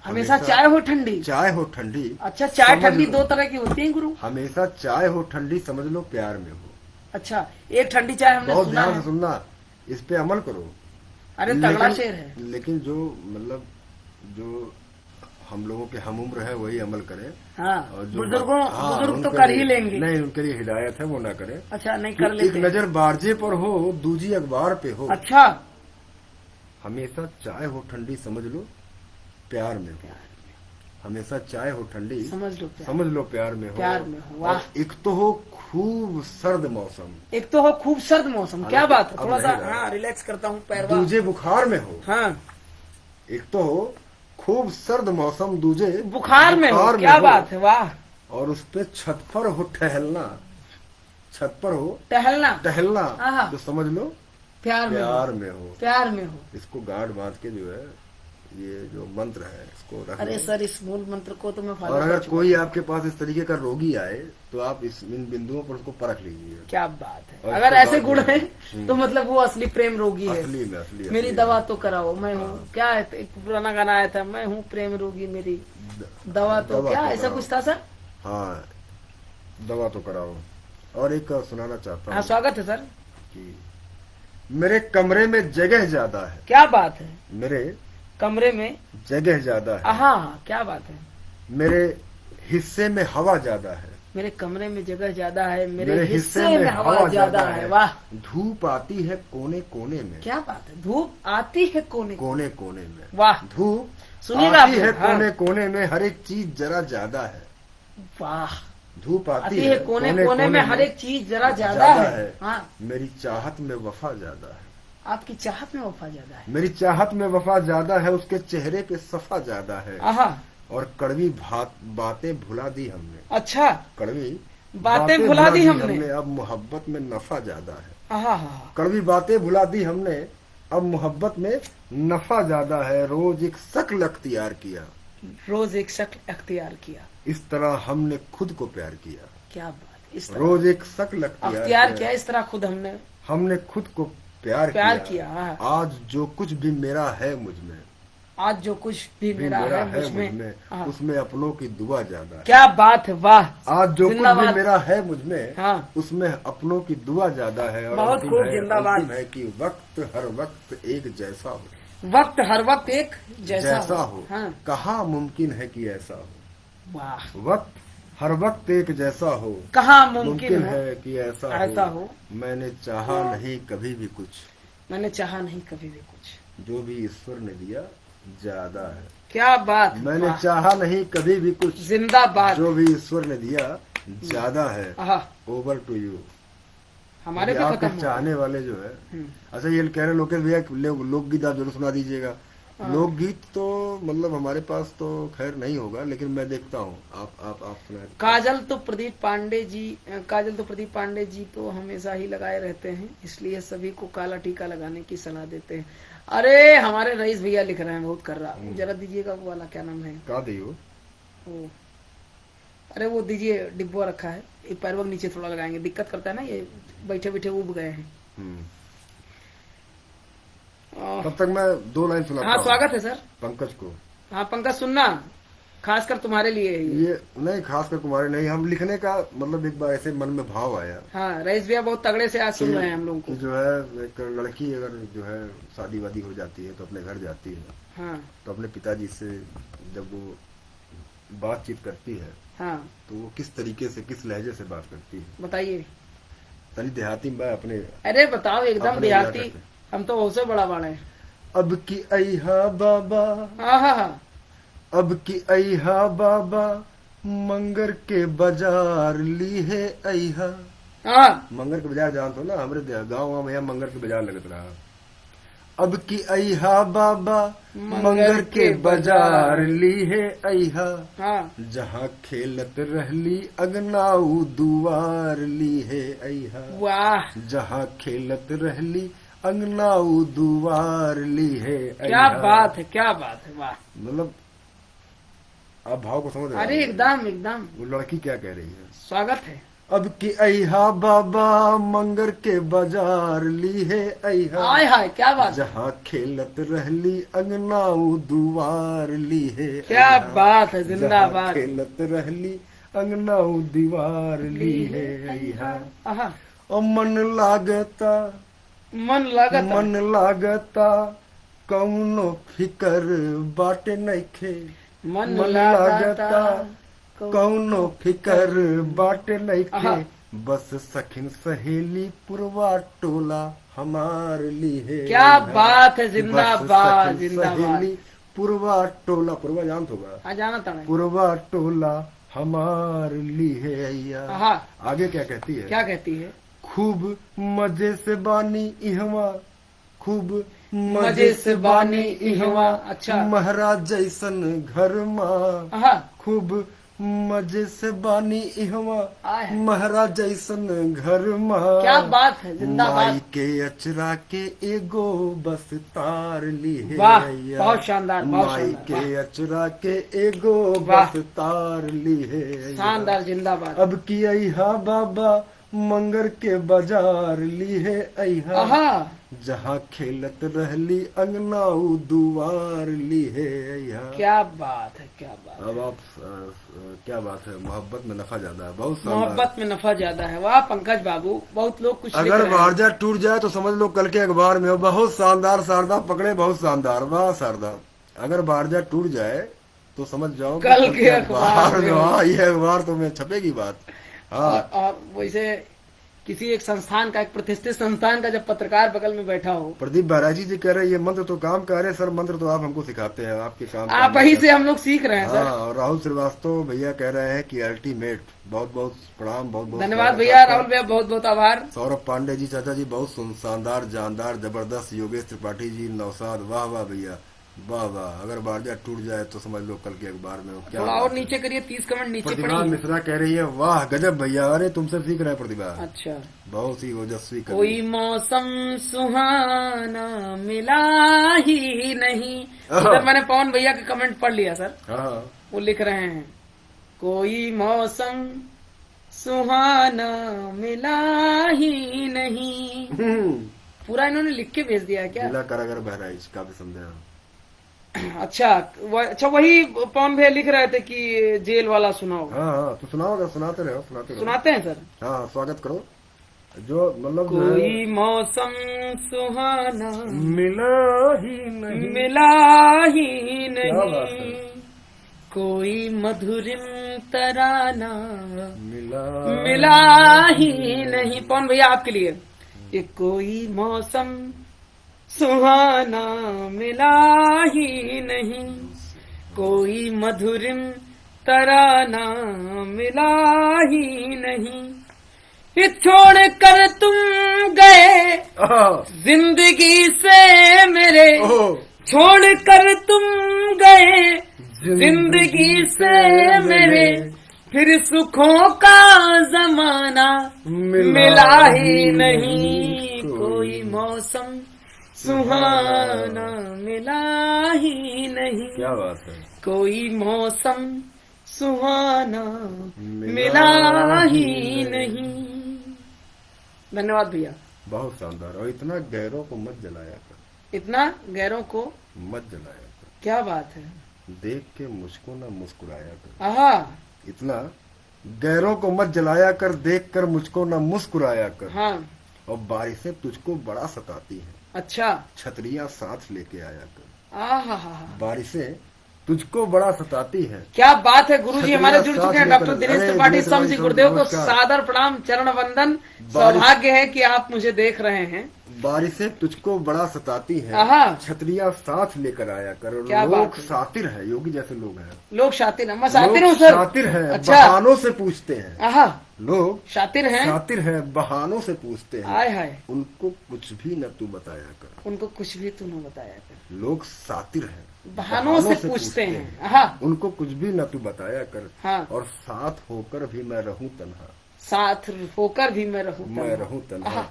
हमेशा चाय हो ठंडी, चाय हो ठंडी। अच्छा, चाय समझ ठंडी लो। दो तरह की होती है गुरु। हमेशा चाय हो ठंडी, समझ लो प्यार में हो। अच्छा, एक ठंडी चाय हमने बहुत सुना ध्यान है। से सुनना, इस पे अमल करो। अरे तगड़ा शेर है। लेकिन जो मतलब जो हम लोगों के हम उम्र है वही अमल करें। हाँ, और जो बुजुर्ग तो उनके कर ही लिए- लेंगे। नहीं, उनके लिए हिदायत है, वो ना करें। अच्छा, नहीं कर एक लेते। नजर बारजे पर हो, दूजी अखबार पे हो, अच्छा, हमेशा चाय हो ठंडी, समझ लो प्यार में हो। हमेशा चाय हो ठंडी, समझ लो प्यार, समझ लो प्यार में हो। प्यार में हो, और वाह। एक तो हो खूब सर्द मौसम, एक तो हो खूब सर्द मौसम, क्या बात है, अब थोड़ा सा नहीं रहा। हाँ रिलैक्स करता हूँ पैरवा। दूजे बुखार में हो। हाँ एक तो हो खूब सर्द मौसम, दूजे बुखार में हो, क्या बात है, वाह। और उस पे छत पर हो ठहलना, छत पर हो टहलना, टहलना, हाँ। तो समझ लो प्यार में प्यार हो, में हो। प्यार में हो। इसको गांठ बांध के जो है, ये जो मंत्र है इसको रख अरे लो। सर, इस मूल मंत्र को तो मैं फॉलो और कर अगर चुका कोई हूं। आपके पास इस तरीके का रोगी आए तो आप इन बिंदुओं पर उसको परख लीजिए। क्या बात है, और अगर इसके ऐसे बाद गुण जो है है, तो मतलब वो असली प्रेम रोगी है। असली मेरी दवा तो कराओ, मैं हूँ क्या है, एक पुराना गाना आया था, मैं हूँ प्रेम रोगी, मेरी दवा तो क्या, ऐसा कराओ। कुछ था सर। हाँ, दवा तो कराओ। और एक सुनाना चाहता हाँ हूँ स्वागत है सर। कि मेरे कमरे में जगह ज्यादा है, क्या बात है, मेरे कमरे में, जगह ज्यादा है, हाँ हाँ क्या बात है, मेरे हिस्से में हवा ज्यादा है, मेरे कमरे में जगह ज्यादा है, मेरे हिस्से में हवा ज्यादा है, वाह। धूप आती है कोने कोने में, क्या बात है, धूप आती है कोने, कोने कोने में, वाह। धूप सुनिएगा आती है हाँ। कोने कोने में, हर एक चीज जरा ज्यादा है। वाह, धूप आती है कोने कोने में, हर एक चीज जरा ज्यादा है, हाँ। मेरी चाहत में वफा ज्यादा है, आपकी चाहत में वफा ज्यादा है, मेरी चाहत में वफा ज्यादा है, उसके चेहरे पे सफा ज्यादा है। आहा, और कड़वी बातें भुला दी हमने, अच्छा, कड़वी बातें भुला दी हमने, अब मोहब्बत में नफा ज्यादा है। आहा, कड़वी बातें भुला दी हमने, अब मोहब्बत में नफा ज्यादा है। रोज एक शक्ल अख्तियार किया, रोज एक शक्ल अख्तियार किया, इस तरह हमने खुद को प्यार किया। क्या बात, इस तरह रोज एक शक्ल अख्तियार किया, इस तरह खुद हमने खुद को प्यार किया। हाँ। आज जो कुछ भी मेरा है मुझ में, आज जो कुछ भी मेरा है मुझ में, हाँ। उसमें अपनों की दुआ ज्यादा है। क्या बात है, वाह। आज जो कुछ भी मेरा है मुझ में, हाँ। उसमें अपनों की दुआ ज्यादा है। और बहुत खूब, जिंदाबाद। अंतिम है कि वक्त हर वक्त एक जैसा हो, वक्त हर वक्त एक जैसा हो। हाँ। कहाँ मुमकिन है कि ऐसा हो, वाह। वक्त हर वक्त एक जैसा हो, कहाँ मुमकिन है कि ऐसा हो। मैंने चाहा नहीं कभी भी कुछ, मैंने चाहा नहीं कभी भी कुछ, जो भी ईश्वर ने दिया ज्यादा है। क्या बात, मैंने चाहा नहीं कभी भी कुछ, जिंदाबाद, जो भी ईश्वर ने दिया ज्यादा है। Over to you. हमारे भी आपके खत्म चाहने वाले जो है, अच्छा ये कह रहे लोकेश भैया लोकगीत आप जरूर सुना दीजिएगा। लोकगीत तो मतलब हमारे पास तो खैर नहीं होगा, लेकिन मैं देखता हूँ। आप सुना। काजल तो प्रदीप पांडे जी तो हमेशा ही लगाए रहते हैं, इसलिए सभी को काला टीका लगाने की सलाह देते हैं। अरे हमारे रईस भैया लिख रहे हैं, बहुत कर रहा, जरा दीजिएगा वो वाला, क्या नाम है, का दियो वो, अरे वो दीजिए, डिब्बा रखा है, एक पैरवक नीचे थोड़ा लगाएंगे, दिक्कत करता है ना, ये बैठे बैठे उब गए हैं। तब तक मैं 2 लाइन सुनाता हूँ। हाँ स्वागत है सर पंकज को। हाँ पंकज, सुनना खासकर तुम्हारे लिए ये नहीं, खासकर तुम्हारे नहीं, हम लिखने का मतलब एक बार ऐसे मन में भाव आया। हाँ रईस भैया बहुत तगड़े से आज सुन रहे हैं हम लोगों को। जो है एक लड़की अगर जो है शादी वादी हो जाती है तो अपने घर जाती है, हाँ। तो अपने पिताजी से जब वो बातचीत करती है, हाँ। तो वो किस तरीके से, किस लहजे से बात करती है, बताइए। तनी देहाती में अपने, अरे बताओ, एकदम देहाती, करते। हम तो उससे बड़ा बाड़ा है। अब की अहा बाबा, हाँ, अब की अहा बाबा, मंगर के बाजार ली है अहा। हाँ। मंगर के बाजार जानते हो ना, हमारे गाँव में मंगर के बाजार लगत रहा। अब की अहा बाबा, मंगर के बाजार ली है अहा। हाँ। जहाँ खेलत रहली अगनाऊ दुआर ली है अहा। वाह, जहाँ खेलत रहली अंगनाऊ दुआर ली है। क्या बात है, क्या बात है, वाह। मतलब आप भाव को समझ रहे हैं? अरे एकदम एकदम। वो लड़की क्या कह रही है? स्वागत है। अब की अहा बाबा, मंगर के बाजार ली है अहा। हाय हाय, क्या बात, जहाँ खेलत रहली अंगनाऊ दुआर ली है। क्या बात है, जिंदाबाद। खेलत रहली अंगनाऊ दीवार ली है अहा। और मन लागता कौनो फिकर बाटे नइखे। मन लागता कौनो फिकर बाटे नइखे। बस सखिन सहेली पुरवा टोला हमार ली है। क्या बात है, जिंदाबाद जिंदाबाद। सहेली पुरवा टोला, पुरवा जान होगा, हाँ जाना था। पुरवा टोला हमार ली है अय्या। हाँ आगे क्या कहती है? क्या कहती है? खूब मजे से बानी इहवा, खूब मजे से बानी इहवा। अच्छा। महाराज जैसन घर माँ, हाँ खूब मजे से बानी इहवा, आए। महाराज जैसन घर माँ। क्या बात है, जिंदाबाद। माई के अचरा के एगो बस तार ली है वाह, अय्या। बहुत शानदार, बहुत माई शानदार, के अचरा के एगो वाह। बस तार ली है अय्या। शानदार, जिंदाबाद। अब की अहा बाबा मंगर के बाजार ली है अहा, आहा, जहाँ खेलत रहली अंगनाऊ दुआर ली है अहा। क्या बात है, क्या बात है। अब आप क्या बात है, मोहब्बत में नफा ज्यादा है, बहुत शानदार। मोहब्बत में नफा ज्यादा है। वाह पंकज बाबू, बहुत लोग कुछ लिख अगर रहे हैं। वारजा टूट जाए तो समझ लो कल के अखबार में हो। बहुत शानदार शारदा पकड़े, बहुत शानदार, वाह शारदा। अगर वारजा टूट जाए तो समझ जाओ कल के अखबार में हो। हाँ, ये अखबार तो में छपेगी बात। हाँ, और वैसे किसी एक संस्थान का, एक प्रतिष्ठित संस्थान का जब पत्रकार बगल में बैठा हो। प्रदीप बहराजी जी कह रहे हैं ये मंत्र तो काम कर रहे हैं सर, मंत्र तो आप हमको सिखाते हैं, आपके काम आप ही से हम लोग सीख रहे हैं हाँ। सर। और राहुल श्रीवास्तव भैया कह रहे हैं कि अल्टीमेट, बहुत बहुत प्रणाम, बहुत बहुत धन्यवाद भैया, राहुल भैया बहुत बहुत आभार। सौरभ पांडे जी, चाचा जी बहुत शानदार, जानदार, जबरदस्त। योगेश त्रिपाठी जी, नौसाद, वाह वाह भैया, वाह वाह। अगर बारजा टूट जाए तो समझ लो कल के अखबार में हो। क्या थोड़ा बात और है। नीचे करिए, 30 कमेंट नीचे प्रतिभा पड़िए। मिश्रा कह रही है वाह गजब भैया, अरे तुमसे सीख रहे हैं प्रतिभा, अच्छा। बहुत ही ओजस्वी कवि। कोई मौसम सुहाना मिला ही नहीं। इधर मैंने पवन भैया का कमेंट पढ़ लिया सर। हाँ, वो लिख रहे हैं कोई मौसम सुहाना मिला ही नहीं। पूरा इन्होंने लिख के भेज दिया है क्या? जिला कारागार बहराइच, काफी समझा। अच्छा अच्छा, वही पवन भैया लिख रहे थे कि जेल वाला सुनाओ। हाँ हाँ, तो सुनाओ, सुनाते रहो, सुनाते रहो। सुनाते हैं सर। हाँ, स्वागत करो। जो मतलब जो है, कोई मौसम सुहाना मिला ही नहीं, मिला ही क्या बात है। नहीं, कोई मधुरिम तराना मिला ही नहीं। पवन भैया आपके लिए ये कोई मौसम सुहाना मिला ही नहीं, कोई मधुरिम तराना मिला ही नहीं, ये छोड़ कर तुम गए जिंदगी से मेरे, छोड़ कर तुम गए जिंदगी से मेरे, फिर सुखों का जमाना मिला ही नहीं, कोई मौसम सुहाना मिला ही नहीं। क्या बात है। कोई मौसम सुहाना मिला ही नहीं। धन्यवाद भैया। बहुत शानदार। और इतना गैरों को मत जलाया कर, इतना गैरों को मत जलाया कर, क्या बात है। देख के मुझको ना मुस्कुराया कर। आहा, इतना गैरों को मत जलाया कर, देख कर मुझको ना मुस्कुराया कर। हाँ। और बारिशें तुझको बड़ा सताती हैं, अच्छा। छतरियां साथ लेके आया कर। आहा, बारिशें तुझको बड़ा सताती है। क्या बात है। गुरुजी हमारे जुड़ साथ चुके हैं, लेकर- डॉक्टर दिनेश अरे, त्रिपाठी दिनेश समझी भाई, गुरुदेव को नमस्कार। सादर प्रणाम, चरण वंदन। सौभाग्य है कि आप मुझे देख रहे हैं। बारिशें तुझको बड़ा सताती है, आहा। छतरियां साथ लेकर आया कर। क्या लोग बात है। सातिर है, योगी जैसे लोग हैं, लोग शातिर हैं। मैं शातिर हूँ लोग सर। शातिर है, अच्छा। बहानों से पूछते हैं। आहा, लोग शातिर हैं। शातिर है, बहानों से पूछते हैं। आय हाय, उनको कुछ भी न तू बताया कर। उनको कुछ भी तू न बताया कर। लोग सातिर है, बहानों से पूछते हैं। आहा, उनको कुछ भी न तू बताया कर। हाँ। और साथ होकर भी मैं रहूं तन्हा, साथ होकर भी मैं रहूं मैं तन्हा। रहूं तन्हा, आहा,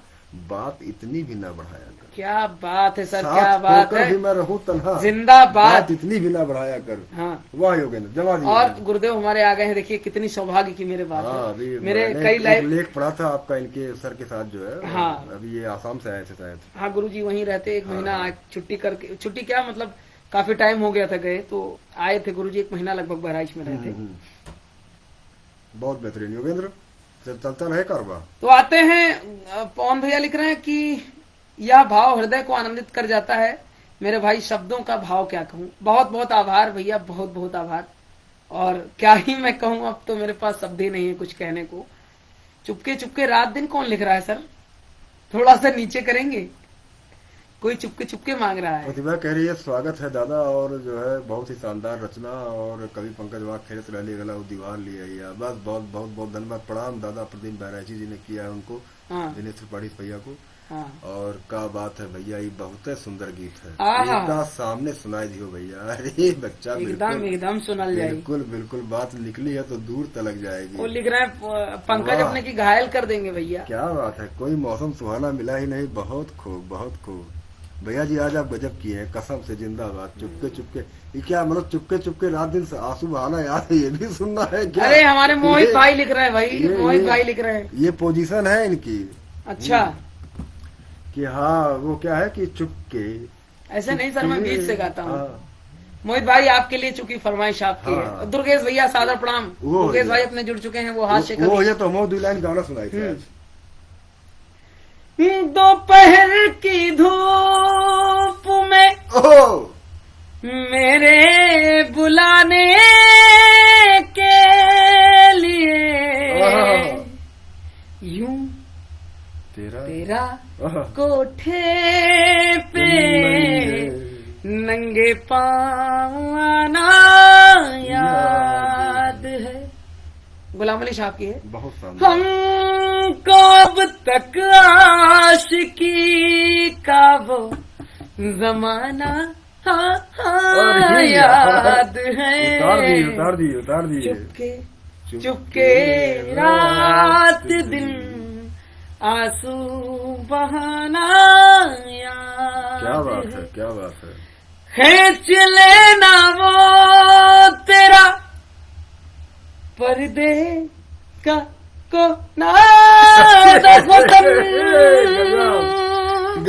बात इतनी भी ना बढ़ाया कर। क्या बात है सर, साथ क्या बात होकर भी है। मैं रहूं तन्हा, जिंदाबाद। बात इतनी भी ना बढ़ाया कर। हाँ। वाह योगेंद्र, जवाब दिया। और गुरुदेव हमारे आ गए हैं। देखिए कितनी सौभाग्य की मेरे बात हाँ, है। अभी मेरे मैंने कई एक लाइव। लेख पढ़ा था आपका इनके सर के साथ जो है। हाँ। अभी ये आसाम से आए थे शायद। हाँ गुरुजी वहीं रहते, एक महीना छुट्टी करके, छुट्टी क्या मतलब काफी टाइम हो गया था गए, तो आए थे गुरुजी, एक महीना लगभग बहराइच में रहते। बहुत बेहतरीन योगेंद्र, चलता रहे कारोबार। तो आते हैं, पवन भैया लिख रहे हैं कि यह भाव हृदय को आनंदित कर जाता है। मेरे भाई शब्दों का भाव क्या कहूँ। बहुत बहुत आभार भैया, बहुत बहुत आभार। और क्या ही मैं कहूँ, अब तो मेरे पास शब्द ही नहीं है कुछ कहने को। चुपके चुपके रात दिन कौन लिख रहा है सर, थोड़ा सा नीचे करेंगे। कोई चुपके चुपके मांग रहा है। प्रतिभा कह रही है स्वागत है दादा, और जो है बहुत ही शानदार रचना, और कवि पंकज वाक खेत रह गला वो दीवार ले आइया। बस बहुत बहुत बहुत धन्यवाद, प्रणाम दादा प्रदीप बहराइची जी ने किया है उनको, हाँ दिनेश त्रिपाठी भैया को। हाँ और क्या बात है भैया, ये बहुत सुंदर गीत है, आहा। एकदा सामने सुनाई दियो भैया। अरे बच्चा एकदम बिल्कुल एकदम सुनल जाए। बिल्कुल बिल्कुल बात निकली है तो दूर तलक वो जाएगी। लिख रहे हैं पंकज वाह। अपने की घायल कर देंगे भैया। क्या बात है, कोई मौसम सुहाना मिला ही नहीं। बहुत खूब बहुत खूब भैया जी, आज आप गजब किए हैं, कसम से जिंदाबाद। चुपके चुपके ये क्या मतलब, चुपके चुपके रात दिन से आंसू बहाना यार, ये भी सुनना है क्या? अरे हमारे मोहित ये- भाई लिख रहे हैं भाई, ये- मोहित ये- भाई लिख रहे हैं। ये पोजीशन है इनकी अच्छा, कि हाँ वो क्या है कि चुपके। ऐसे नहीं सर, मैं बीच से गाता हूँ। हाँ, मोहित भाई आपके लिए चूंकि फरमाइश आपकी हाँ। है। दुर्गेश भैया सादर प्रणाम। वो दुर्गेश भैया। भाई अपने जुड़ चुके हैं, वो हास्य वो कवि। ये तो हम 2 लाइन गाना सुनाई थी आज। दोपहर की धूप में ओह मेरे बुलाने के लिए आहा। यूं तेरा तेरा आहा। कोठे पे नंगे पाँव आना याद है। गुलाम अली साहब की है। बहुत शानदार। हमको अब तक आशिकी का वो जमाना और ये याद है। उतार दिए चुपके चुपके रात दिन आंसू बहाना याद क्या बात है, क्या बात है। खींच लेना वो तेरा पर्दे का कोना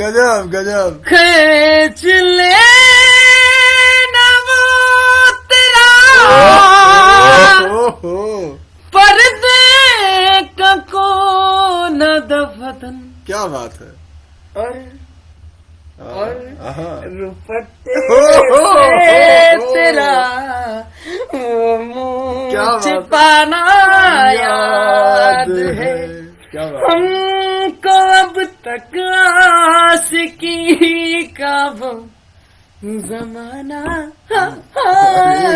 गजब गजब। खींच लेना वो तेरा ओहो, पर्दे का कोना दफन क्या बात है। और आहा। रुपट्टे हो, से हो। तेरा वो मुंह क्या बात है। छिपाना याद है। क्या बात है। हमको अब तक आशिकी का वो जमाना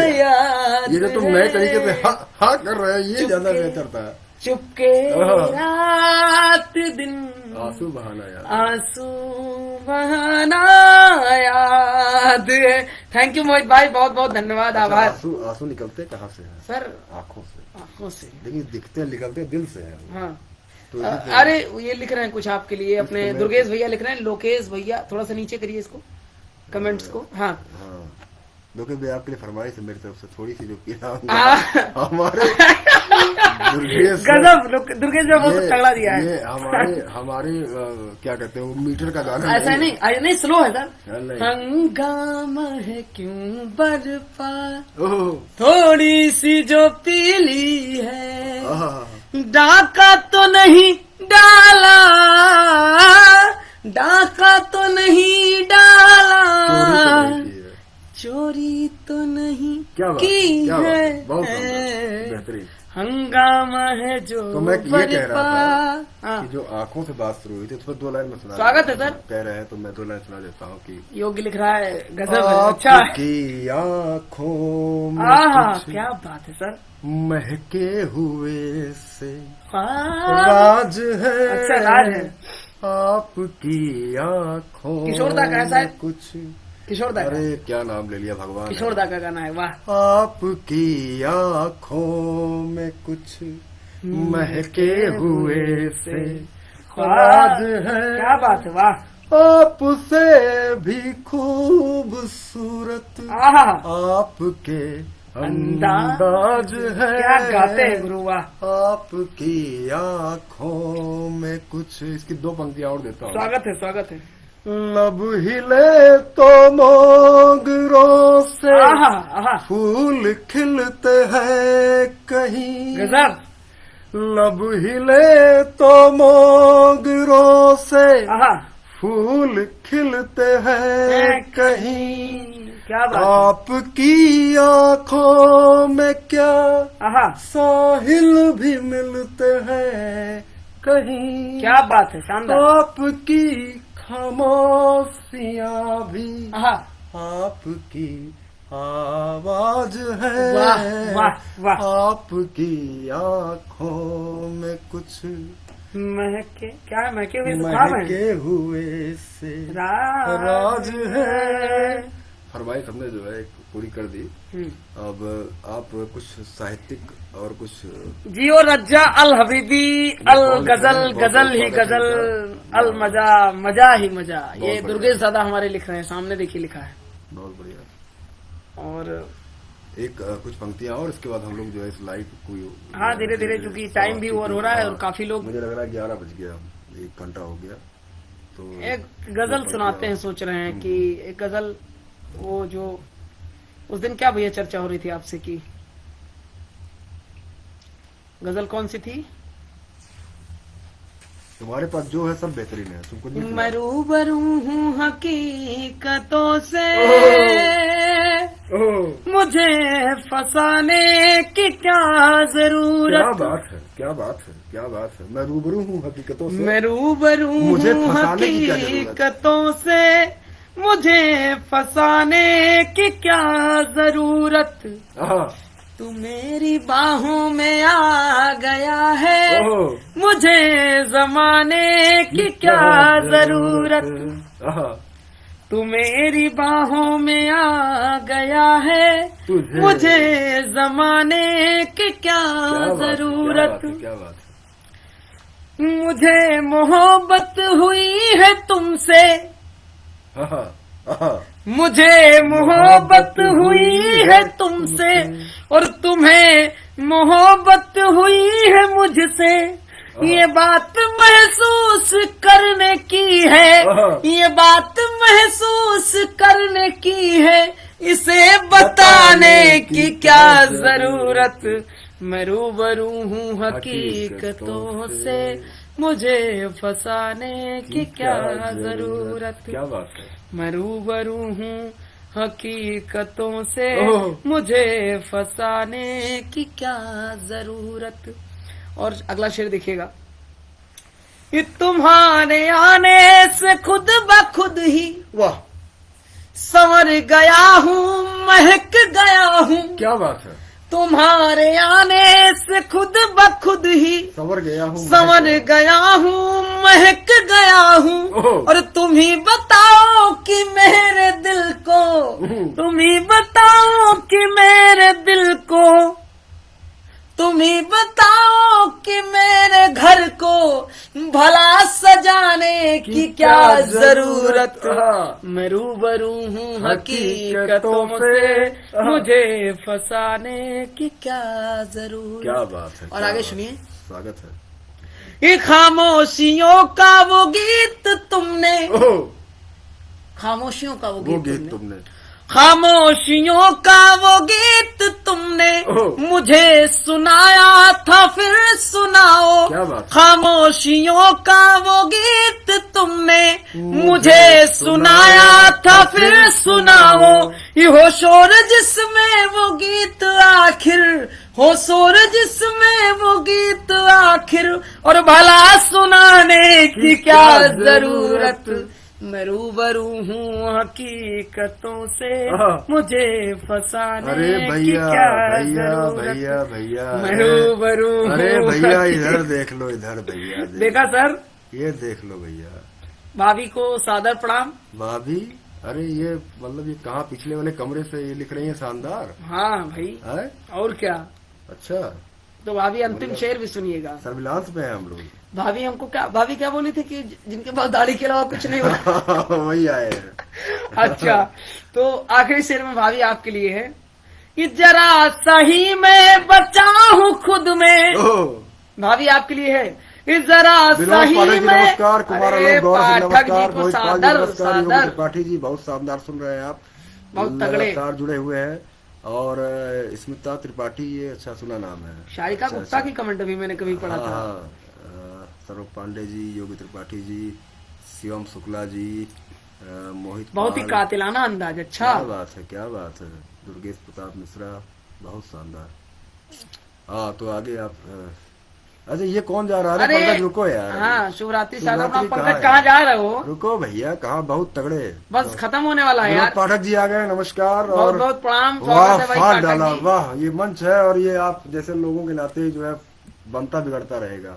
याद ये जो तुम नए तरीके से हाँ कर रहे हो, ये ज्यादा बेहतर था। चुपके रात दिन आंसू बहाना यार। आंसू बहाना याद है। थैंक यू मोहित भाई, बहुत बहुत धन्यवाद, आभार। आंसू आंसू निकलते कहाँ से है? सर आंखों से। आंखों से। लेकिन दिखते निकलते दिल से है। हाँ तो इसी पे- अरे ये लिख रहे हैं कुछ आपके लिए, अपने इसको मैं- दुर्गेश भैया लिख रहे हैं। लोकेश भैया थोड़ा सा नीचे करिए इसको, कमेंट्स को। हाँ हाँ, लोकेश भाई आपके लिए फरमाइश है मेरी तरफ से, थोड़ी सी जो किया हमारे दुर्गेश सर- गजब, दुर्गेश भाई बहुत तगड़ा दिया है। ये हमारे क्या कहते हैं वो मीटर का गाना ऐसा नहीं, ऐसा नहीं, स्लो है सर। नहीं। हंगामा है क्यों बरपा, ओह, थोड़ी सी जो पीली है, आहा, डाका तो नहीं डाला, डाका तो नहीं डाला, चोरी तो नहीं की है। चोरी तो नहीं क्या बात की क्या बात है, है, बहुत शानदार, बेहतरीन। हंगामा है जो तो मैं ये कह रहा बरपा। था कि जो आंखों से बात शुरू हुई थी उसमें 2 लाइन में सुना स्वागत है, सर। कह रहे हैं तो मैं 2 लाइन सुना देता हूँ कि योगी लिख रहा है, गजब है, अच्छा है। आपकी आँखों में आहा, कुछ क्या बात है सर। महके हुए से हाँ, राज है। अच्छा राज है। आपकी आँखों किशोरदा का है शायद? में कुछ, किशोरदा का, अरे क्या नाम ले लिया भगवान। किशोरदा का गाना है, वाह। आपकी आँखों में कुछ महके हुए से राज है। क्या बात है, वाह। आपसे भी खूबसूरत आहा, आपके अंदाज है। क्या गाते हैं गुरु, वाह। आपकी आँखों में कुछ, इसकी 2 पंक्तियां और देता हूँ। स्वागत है, स्वागत है। लब हिले तो मोगरों से आहा आहा, फूल खिलते हैं कहीं। गजब, लब हिले तो मोगरों से आहा, फूल खिलते हैं कहीं। क्या बात है, आपकी आँखों में क्या आहा, साहिल भी मिलते हैं कहीं। क्या बात है, शानदार। आपकी खामोशियां भी हाँ, आपकी आवाज है। वाह वाह वाह। आपकी आंखों में कुछ महके, क्या महके हुए तो ख्वाब हैं। महके हुए से राज है। फरमाइश हमने जो है पूरी कर दी। अब आप कुछ साहित्यिक और कुछ जियो रज्जा अल हबीबी अल गजल, गजल ही गजल, अल मजा, मजा ही मजा। ये दुर्गेश दादा हमारे लिख रहे हैं, सामने देखिए लिखा है। बहुत बढ़िया। और एक कुछ पंक्तियां और इसके बाद हम लोग जो है इस लाइव को हाँ, धीरे धीरे चूंकि टाइम भी ओवर हो रहा है और काफी लोग, मुझे लग रहा है 11 बज गया, 1 घंटा हो गया। तो एक गजल सुनाते हैं, सोच रहे हैं कि एक गजल, वो जो उस दिन क्या भैया चर्चा हो रही थी आपसे की गजल कौन सी थी? तुम्हारे पास जो है सब बेहतरीन है, तुमको नहीं मैं रूबरू हूँ हकीकतों से, मुझे फंसाने की क्या जरूरत। क्या बात है, क्या बात है, क्या बात है। मैं रूबरू हूँ हकीकतों से, मैं रूबरू मुझे हूँ फंसाने की क्या जरूरत? हकीकतों से, मुझे फंसाने की क्या जरूरत। तू मेरी बाहों में आ गया है, मुझे जमाने की क्या जरूरत। तू मेरी बाहों में आ गया है, मुझे जमाने की क्या जरूरत। क्या बात है। मुझे मोहब्बत हुई है तुमसे, मुझे मोहब्बत हुई है तुमसे, और तुम्हें मोहब्बत हुई है मुझसे। ये बात महसूस करने की है, ये बात महसूस करने की है, इसे बताने की क्या जरूरत। मैं रूबरू हूँ हकीकतों से, मुझे फंसाने की क्या जरूरत। क्या बात है। मैं रूबरू हूँ हकीकतों से, मुझे फंसाने की क्या जरूरत। और अगला शेर देखिएगा, ये तुम्हारे आने से खुद ब खुद ही वाह, संवर गया हूँ, महक गया हूँ। क्या बात है। तुम्हारे आने से खुद ब खुद ही संवर गया हूँ, संवर गया हूँ, महक गया हूँ। और तुम ही बताओ कि मेरे दिल को, तुम ही बताओ कि मेरे दिल को, तुम ही बताओ कि मेरे घर को भला सजाने की क्या जरूरत। मैं रूबरू हूँ हकीकतों से, मुझे फंसाने की क्या जरूरत। क्या बात है। और आगे सुनिए, स्वागत है। ये खामोशियों का वो गीत तुमने, खामोशियों का वो गीत तुमने, खामोशियों का वो गीत तुमने मुझे सुनाया था, फिर सुनाओ। क्या बात। खामोशियों का वो गीत तुमने मुझे सुनाया था, फिर सुनाओ। ये हो शोर जिसमें वो गीत आखिर, हो शोर जिसमें वो गीत आखिर, और भला सुनाने की क्या जरूरत। मैं रूबरू हूँ हकीकतों से, मुझे फंसाने की क्या जरूरत। भैया भैया, मैं रूबरू हूँ। अरे भैया इधर देख लो, इधर भैया देखा सर, ये देख लो भैया। भाभी को सादर प्रणाम। भाभी, अरे ये मतलब ये कहाँ पिछले वाले कमरे से ये लिख रही है, शानदार। हाँ भाई है? और क्या। अच्छा, तो भाभी अंतिम शेर भी सुनिएगा। सर्विलांस में है हम लोग। भाभी हमको क्या, भाभी क्या बोली थी कि जिनके पास दाढ़ी के अलावा कुछ नहीं होता। वही आए। अच्छा, तो आखिरी शेर में भाभी आपके लिए है कि जरा सही मैं बचा हूँ खुद में। भाभी आपके लिए है कि जरा सही में। नमस्कार कुमार, अरे पाठक जी को सादर सादर। त्रिपाठी जी बहुत शानदार सुन रहे हैं आप, बहुत तगड़े लगातार जुड़े हुए हैं। और स्मिता त्रिपाठी, ये अच्छा सुना नाम है। शारिका गुप्ता की कमेंट भी मैंने कभी पढ़ा था। सौरभ पांडे जी, योगी त्रिपाठी जी, शिवम शुक्ला जी, मोहित, बहुत ही कातिलाना अंदाज। अच्छा, क्या बात है, क्या बात है। दुर्गेश प्रताप मिश्रा, बहुत शानदार। हाँ, तो आगे आप अच्छा ये कौन जा रहा है? अरे पंकज रुको यार। हाँ, शुभरात्रि सादा प्रणाम। शुभरात्रि पंकज कहाँ कहाँ है? जा रहे हो? रुको भैया, कहाँ? बहुत तगड़े। बस खत्म होने वाला है विनोद यार। पाठक जी आ गए, नमस्कार। बहुत और बहुत प्रणाम, वाह, स्वागत है भाई फाड़ पाठक डाला, जी। वाह ये मंच है और ये आप जैसे लोगों के नाते जो है बनता बिगड़ता रहेगा।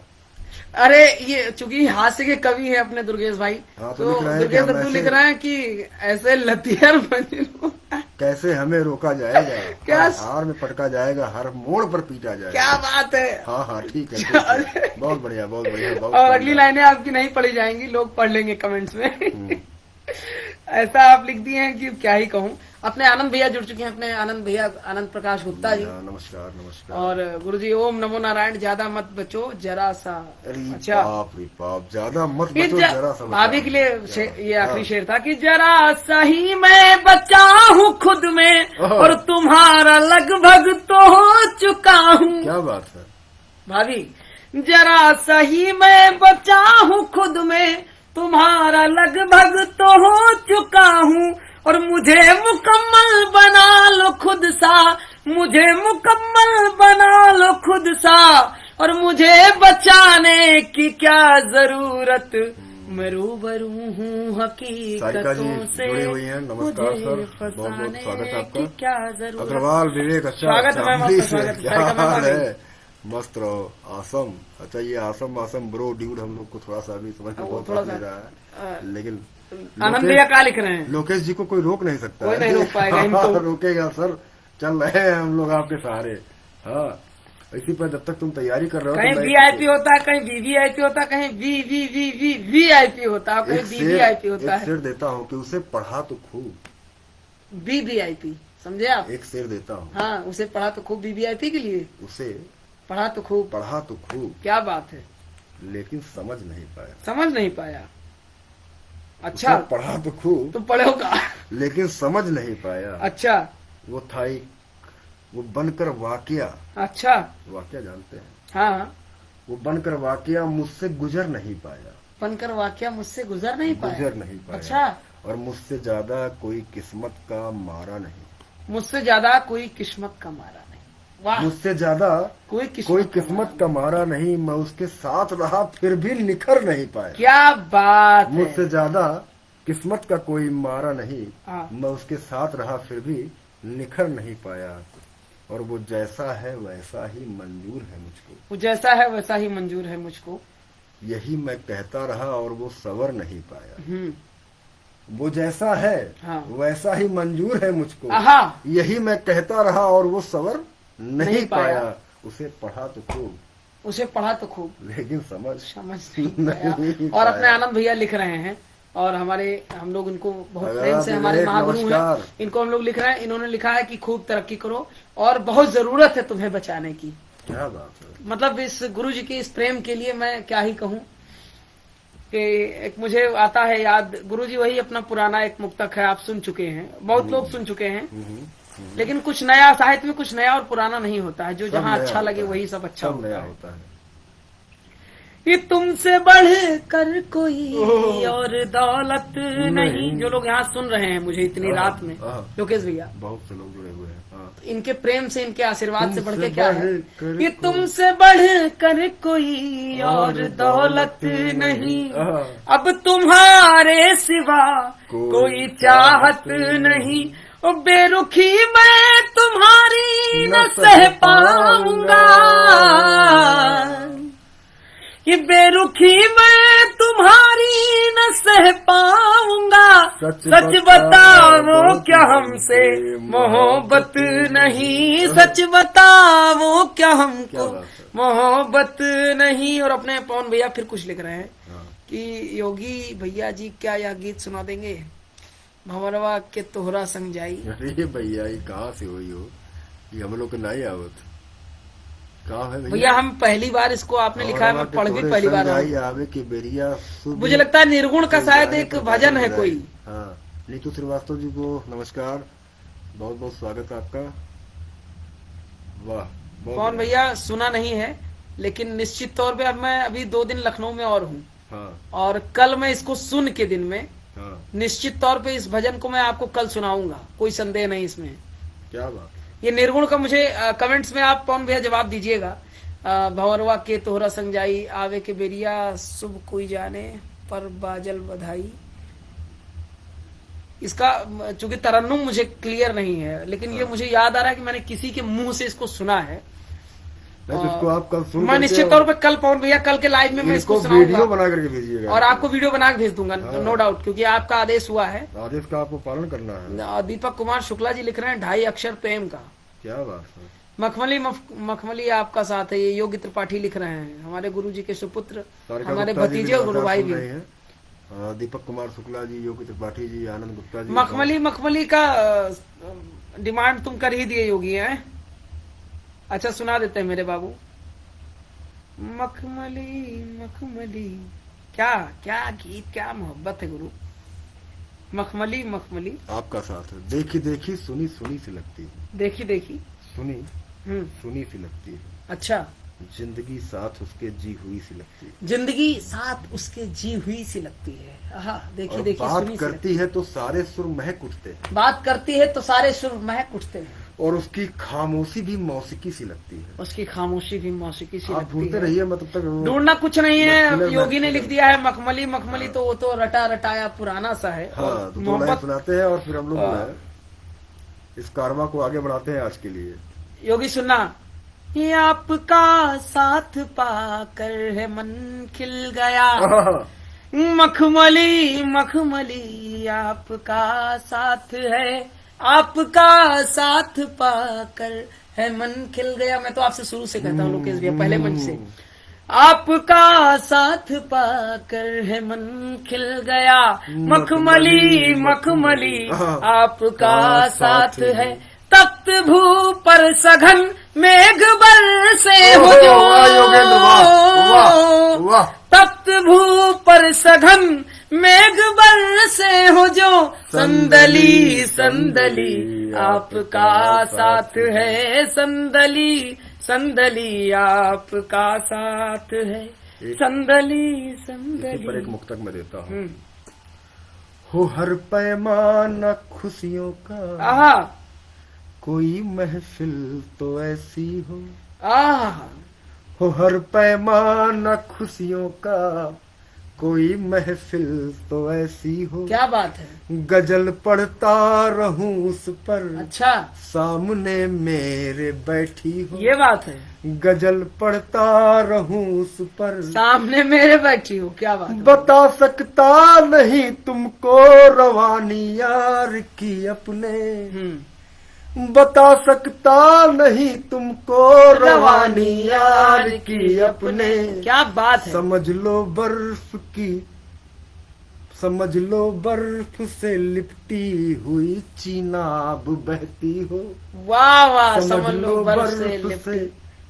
अरे ये चूंकि हास्य के कवि है अपने दुर्गेश भाई, हाँ, तो तो लिख रहे हैं कि दुर्गेश हम दत्तू ऐसे- लिख रहे हैं कि ऐसे लतियर मंजिल कैसे हमें रोका जाएगा, क्या? हर हार में पटका जाएगा, हर मोड़ पर पीटा जाएगा। क्या बात है। हाँ हाँ ठीक है, ठीक है। बहुत बढ़िया, बहुत बढ़िया, बहुत और अगली बढ़िया। लाइनें आपकी नहीं पढ़ी जाएंगी, लोग पढ़ लेंगे कमेंट्स में। ऐसा आप लिख दिए हैं कि क्या ही कहूँ। अपने आनंद भैया जुड़ चुके हैं, अपने आनंद भैया, आनंद प्रकाश गुप्ता जी। हाँ, नमस्कार नमस्कार। और गुरुजी ओम नमो नारायण, ज्यादा मत बचो जरा सा। अरे अच्छा, बाप रे बाप, ज्यादा मत ये बचो, जरा सा भाभी बचाओ। के लिए हाँ। ये आखिरी शेर था कि जरा सही मैं बचा हूँ खुद में ओह। और तुम्हारा लगभग तो हो चुका हूँ। क्या बात है? भाभी जरा सही मैं बचा हूँ खुद में, तुम्हारा लगभग तो हो चुका हूँ और मुझे मुकम्मल बना लो खुद सा, मुझे मुकम्मल बना लो खुद सा और मुझे बचाने की क्या जरूरत, मैं रूबरू हूँ सारिका जी हकीकतों से, जुड़ी हुई हैं, नमस्कार मुझे सर, बहुत बहुत फंसाने स्वागत है आपका। की क्या जरूरत। अग्रवाल विवेक, अच्छा स्वागत है मैम, चांदनी आपका से, स्वागत है। क्या सारिका मैम हाल आ गई। है? मस्त रहो, आसम। अच्छा ये आसम आसम ब्रो ड्यूड हम लोग को थोड़ा सा अभी समझ में वो बहुत थोड़ा नहीं सा, रहा है, लेकिन आनंद भैया क्या लिख रहे हैं? लोकेश जी को कोई रोक नहीं सकता कोई है। नहीं रोक पाएगा इनको। रोकेगा सर, चल रहे हैं हम लोग आपके सहारे। हाँ, इसी पर जब तक तुम तैयारी कर रहे हो कहीं तो मैं- वीआईपी होता है, कहीं वीवीआईपी होता है, कहीं वीवीआईपी होता है, कहीं एक वीवीआईपी होता एक है, शेर देता हूँ कि उसे पढ़ा तो खूब, वीवीआईपी, समझे आप? एक शेर देता हूँ, हाँ, उसे पढ़ा तो खूब, वीवीआईपी के लिए उसे पढ़ा तो खूब। पढ़ा तो खूब क्या बात है, लेकिन समझ नहीं पाया। समझ नहीं पाया। उसे अच्छा, पढ़ा तो खूब तुम पढ़े हो का? लेकिन समझ नहीं पाया। अच्छा वो था एक, वो बनकर वाकया, अच्छा, वाकया जानते हैं, हाँ, वो बनकर वाकया मुझसे गुजर नहीं पाया, बनकर वाकया मुझसे गुजर नहीं पाया। गुजर नहीं पाया। अच्छा, और मुझसे ज्यादा कोई किस्मत का मारा नहीं, मुझसे ज्यादा कोई किस्मत का मारा नहीं। वाह, मुझसे ज्यादा कोई कोई किस्मत का मारा नहीं, मैं उसके साथ रहा फिर भी निखर नहीं पाया। क्या बात है। मुझसे ज्यादा किस्मत का कोई मारा नहीं, हाँ। मैं उसके साथ रहा फिर भी निखर नहीं पाया। और वो जैसा है वैसा ही मंजूर है मुझको, वो जैसा है वैसा ही मंजूर है मुझको। यही मैं कहता रहा और वो सवर नहीं पाया। वो जैसा है हाँ। वैसा ही मंजूर है मुझको, आहा, यही मैं कहता रहा और वो सवर नहीं नहीं पाया। पाया। उसे पढ़ा तो खूब उसे पढ़ा तो खूब, लेकिन समझ समझ नहीं नहीं पाया। और अपने पाया। आनंद भैया लिख रहे हैं, और हम लोग इनको बहुत अगर प्रेम से, आप हमारे विवेक, महागुरु हैं, नमस्कार। इनको हम लोग लिख रहे हैं। इन्होंने लिखा है कि खूब तरक्की करो और बहुत जरूरत है तुम्हें बचाने की। क्या बात है। मतलब इस गुरु जी के इस प्रेम के लिए मैं क्या ही कहूँ कि एक मुझे आता है याद, गुरु जी वही अपना पुराना एक मुक्तक है, आप सुन चुके हैं, बहुत लोग सुन चुके हैं, लेकिन कुछ नया साहित्य में कुछ नया और पुराना नहीं होता है, जो सब जहाँ नया अच्छा लगे होता है। वही सब अच्छा सब होता नया है। होता है। ये तुमसे बढ़ कर कोई ओह। और दौलत नहीं। जो लोग यहाँ सुन रहे हैं मुझे इतनी हाँ, रात में, हाँ। लोकेश भैया, बहुत से लोग जुड़े हुए हैं। हाँ। इनके प्रेम से, इनके आशीर्वाद से बढ़ के तुमसे क्या है? बढ़ कर ये कोई- तुमसे बढ़ कर कोई और दौलत नहीं, हाँ। अब तुम्हारे सिवा कोई कोई चाहत नहीं। ओ बेरुखी मैं तुम्हारी न सह पाऊंगा, ये बेरुखी मैं तुम्हारी न सह पाऊंगा। सच बताओ क्या हमसे मोहब्बत नहीं, सच बताओ क्या क्या हमको बात है। मोहब्बत नहीं। और अपने पवन भैया फिर कुछ लिख रहे हैं हाँ। कि योगी भैया जी क्या यह गीत सुना देंगे, भंवरवा के तोहरा संग जाई। अरे भैया ये कहाँ से हुई हो, ये हम लोग को नहीं आवत। कहाँ है भैया हम पहली बार इसको आपने लिखा है, मैं पढ़ भी पहली बार रहा हूँ। आवे की बेरिया सुबह- मुझे लगता है निर्गुण का शायद एक भजन है कोई। हाँ। नीतू श्रीवास्तव जी को नमस्कार, बहुत बहुत स्वागत है आपका। वाह, बहुत पवन भैया सुना नहीं है, लेकिन निश्चित तौर पे अब मैं अभी 2 दिन लखनऊ में और हूँ, हाँ और कल मैं इसको सुन के दिन में हाँ। निश्चित तौर पे इस भजन को मैं आपको कल सुनाऊंगा, कोई संदेह नहीं इसमें। क्या बात। ये निर्गुण का मुझे कमेंट्स में आप पवन भैया जवाब दीजिएगा। भंवरवा के तोहरा संजाई, आवे के बेरिया शुभ कोई जाने, पर बाजल बधाई। इसका चूंकि तरन्नुम मुझे क्लियर नहीं है, लेकिन ये मुझे याद आ रहा है कि मैंने किसी के मुंह से इसको सुना है। नहीं, तो इसको आप कल सुन मैं निश्चित तौर पे कल पवन भैया कल के लाइव में मैं इसको वीडियो सुनाऊंगा बना करके भेजिएगा और आपको वीडियो बना के भेज दूंगा, नो डाउट, क्योंकि आपका आदेश हुआ है। आदेश का आपको पालन करना है। दीपक कुमार शुक्ला जी लिख रहे हैं 2.5 अक्षर प्रेम का। क्या बात है। मखमली आपका साथ है। ये योगी त्रिपाठी लिख रहे हैं, हमारे गुरु जी के सुपुत्र, सारिका हमारे गुप्ता जी भतीजे और भी गुरु भाई भी। सुन रहे हैं। दीपक कुमार शुक्ला जी, योगी त्रिपाठी जी, आनंद गुप्ता जी। मखमली का डिमांड तुम कर ही दिए योगी हैं। अच्छा सुना देते हैं मेरे बाबू। मखमली क्या क्या गीत, क्या मोहब्बत है गुरु। मखमली आपका साथ है। देखी देखी सुनी सुनी सी लगती है। देखी सुनी सुनी सी लगती है। अच्छा। जिंदगी साथ उसके जी हुई सी लगती है। जिंदगी साथ उसके जी हुई सी लगती है। देखी बात करती है तो सारे सुर महक उठते हैं। बात करती है तो सारे सुर महक उठते हैं। और उसकी खामोशी भी मौसीकी सी लगती है। उसकी खामोशी भी मौसीकी सी आप लगती ढूंढते है। रहिए, मैं तब तक ढूंढना कुछ नहीं है। मैं योगी ने लिख दिया है मखमली तो वो तो रटा रटाया पुराना सा है। हाँ, तो 2 लाइन सुनाते हैं और फिर हम लोग जो है इस कारवा को आगे बढ़ाते हैं आज के लिए। योगी सुनना। ये आपका साथ पाकर है मन खिल गया। मखमली आपका साथ है, आपका साथ पाकर है मन खिल गया। मैं तो आपसे शुरू से कहता हूँ लोकेश भैया, पहले मंच से। आपका साथ पाकर है मन खिल गया। मखमली आपका साथ है। तख्त भू पर सघन मेघ बरसे हो जो। तख्त भू पर सघन मेघ बरसे हो जो। संदली आपका साथ है। संदली आपका साथ है। संदली पर एक मुक्तक में देता हूँ। हो हर पैमाना खुशियों का, कोई महफिल तो ऐसी हो। हो हर पैमाना खुशियों का, कोई महफिल तो ऐसी हो। क्या बात है। गजल पढ़ता रहूं उस पर, अच्छा, सामने मेरे बैठी हो। ये बात है। गजल पढ़ता रहूं उस पर, सामने मेरे बैठी हो। क्या बात है। बता सकता नहीं तुमको रवानी यार की अपने। बता सकता नहीं तुमको रवानी यार की अपने। क्या बात है। समझ लो बर्फ से लिपटी हुई चीनाब बहती हो। वाह वाह। समझ लो बर्फ से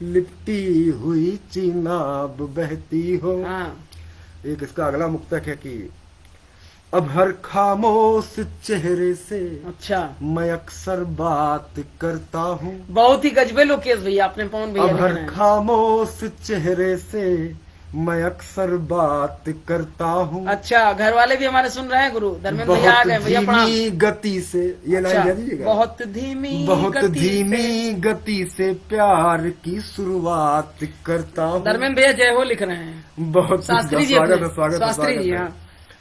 लिपटी हुई चीनाब बहती हो। एक इसका अगला मुक्तक है कि अब हर खामोश चेहरे से, अच्छा, मैं अक्सर बात करता हूँ। बहुत ही गजबे लोकेश भैया, अपने पवन भैया। अब हर खामोश चेहरे से मैं अक्सर बात करता हूँ। अच्छा, घर वाले भी हमारे सुन रहे हैं गुरु। धर्मेंद्र भैया आ गए। भैया प्रणाम। गति से ये लाइन अच्छा, दीजिएगा। बहुत धीमी गति से प्यार की शुरुआत करता हूँ। धर्मेंद्र भैया जय हो लिख रहे हैं। बहुत शास्त्री जी, शास्त्री जी। हाँ,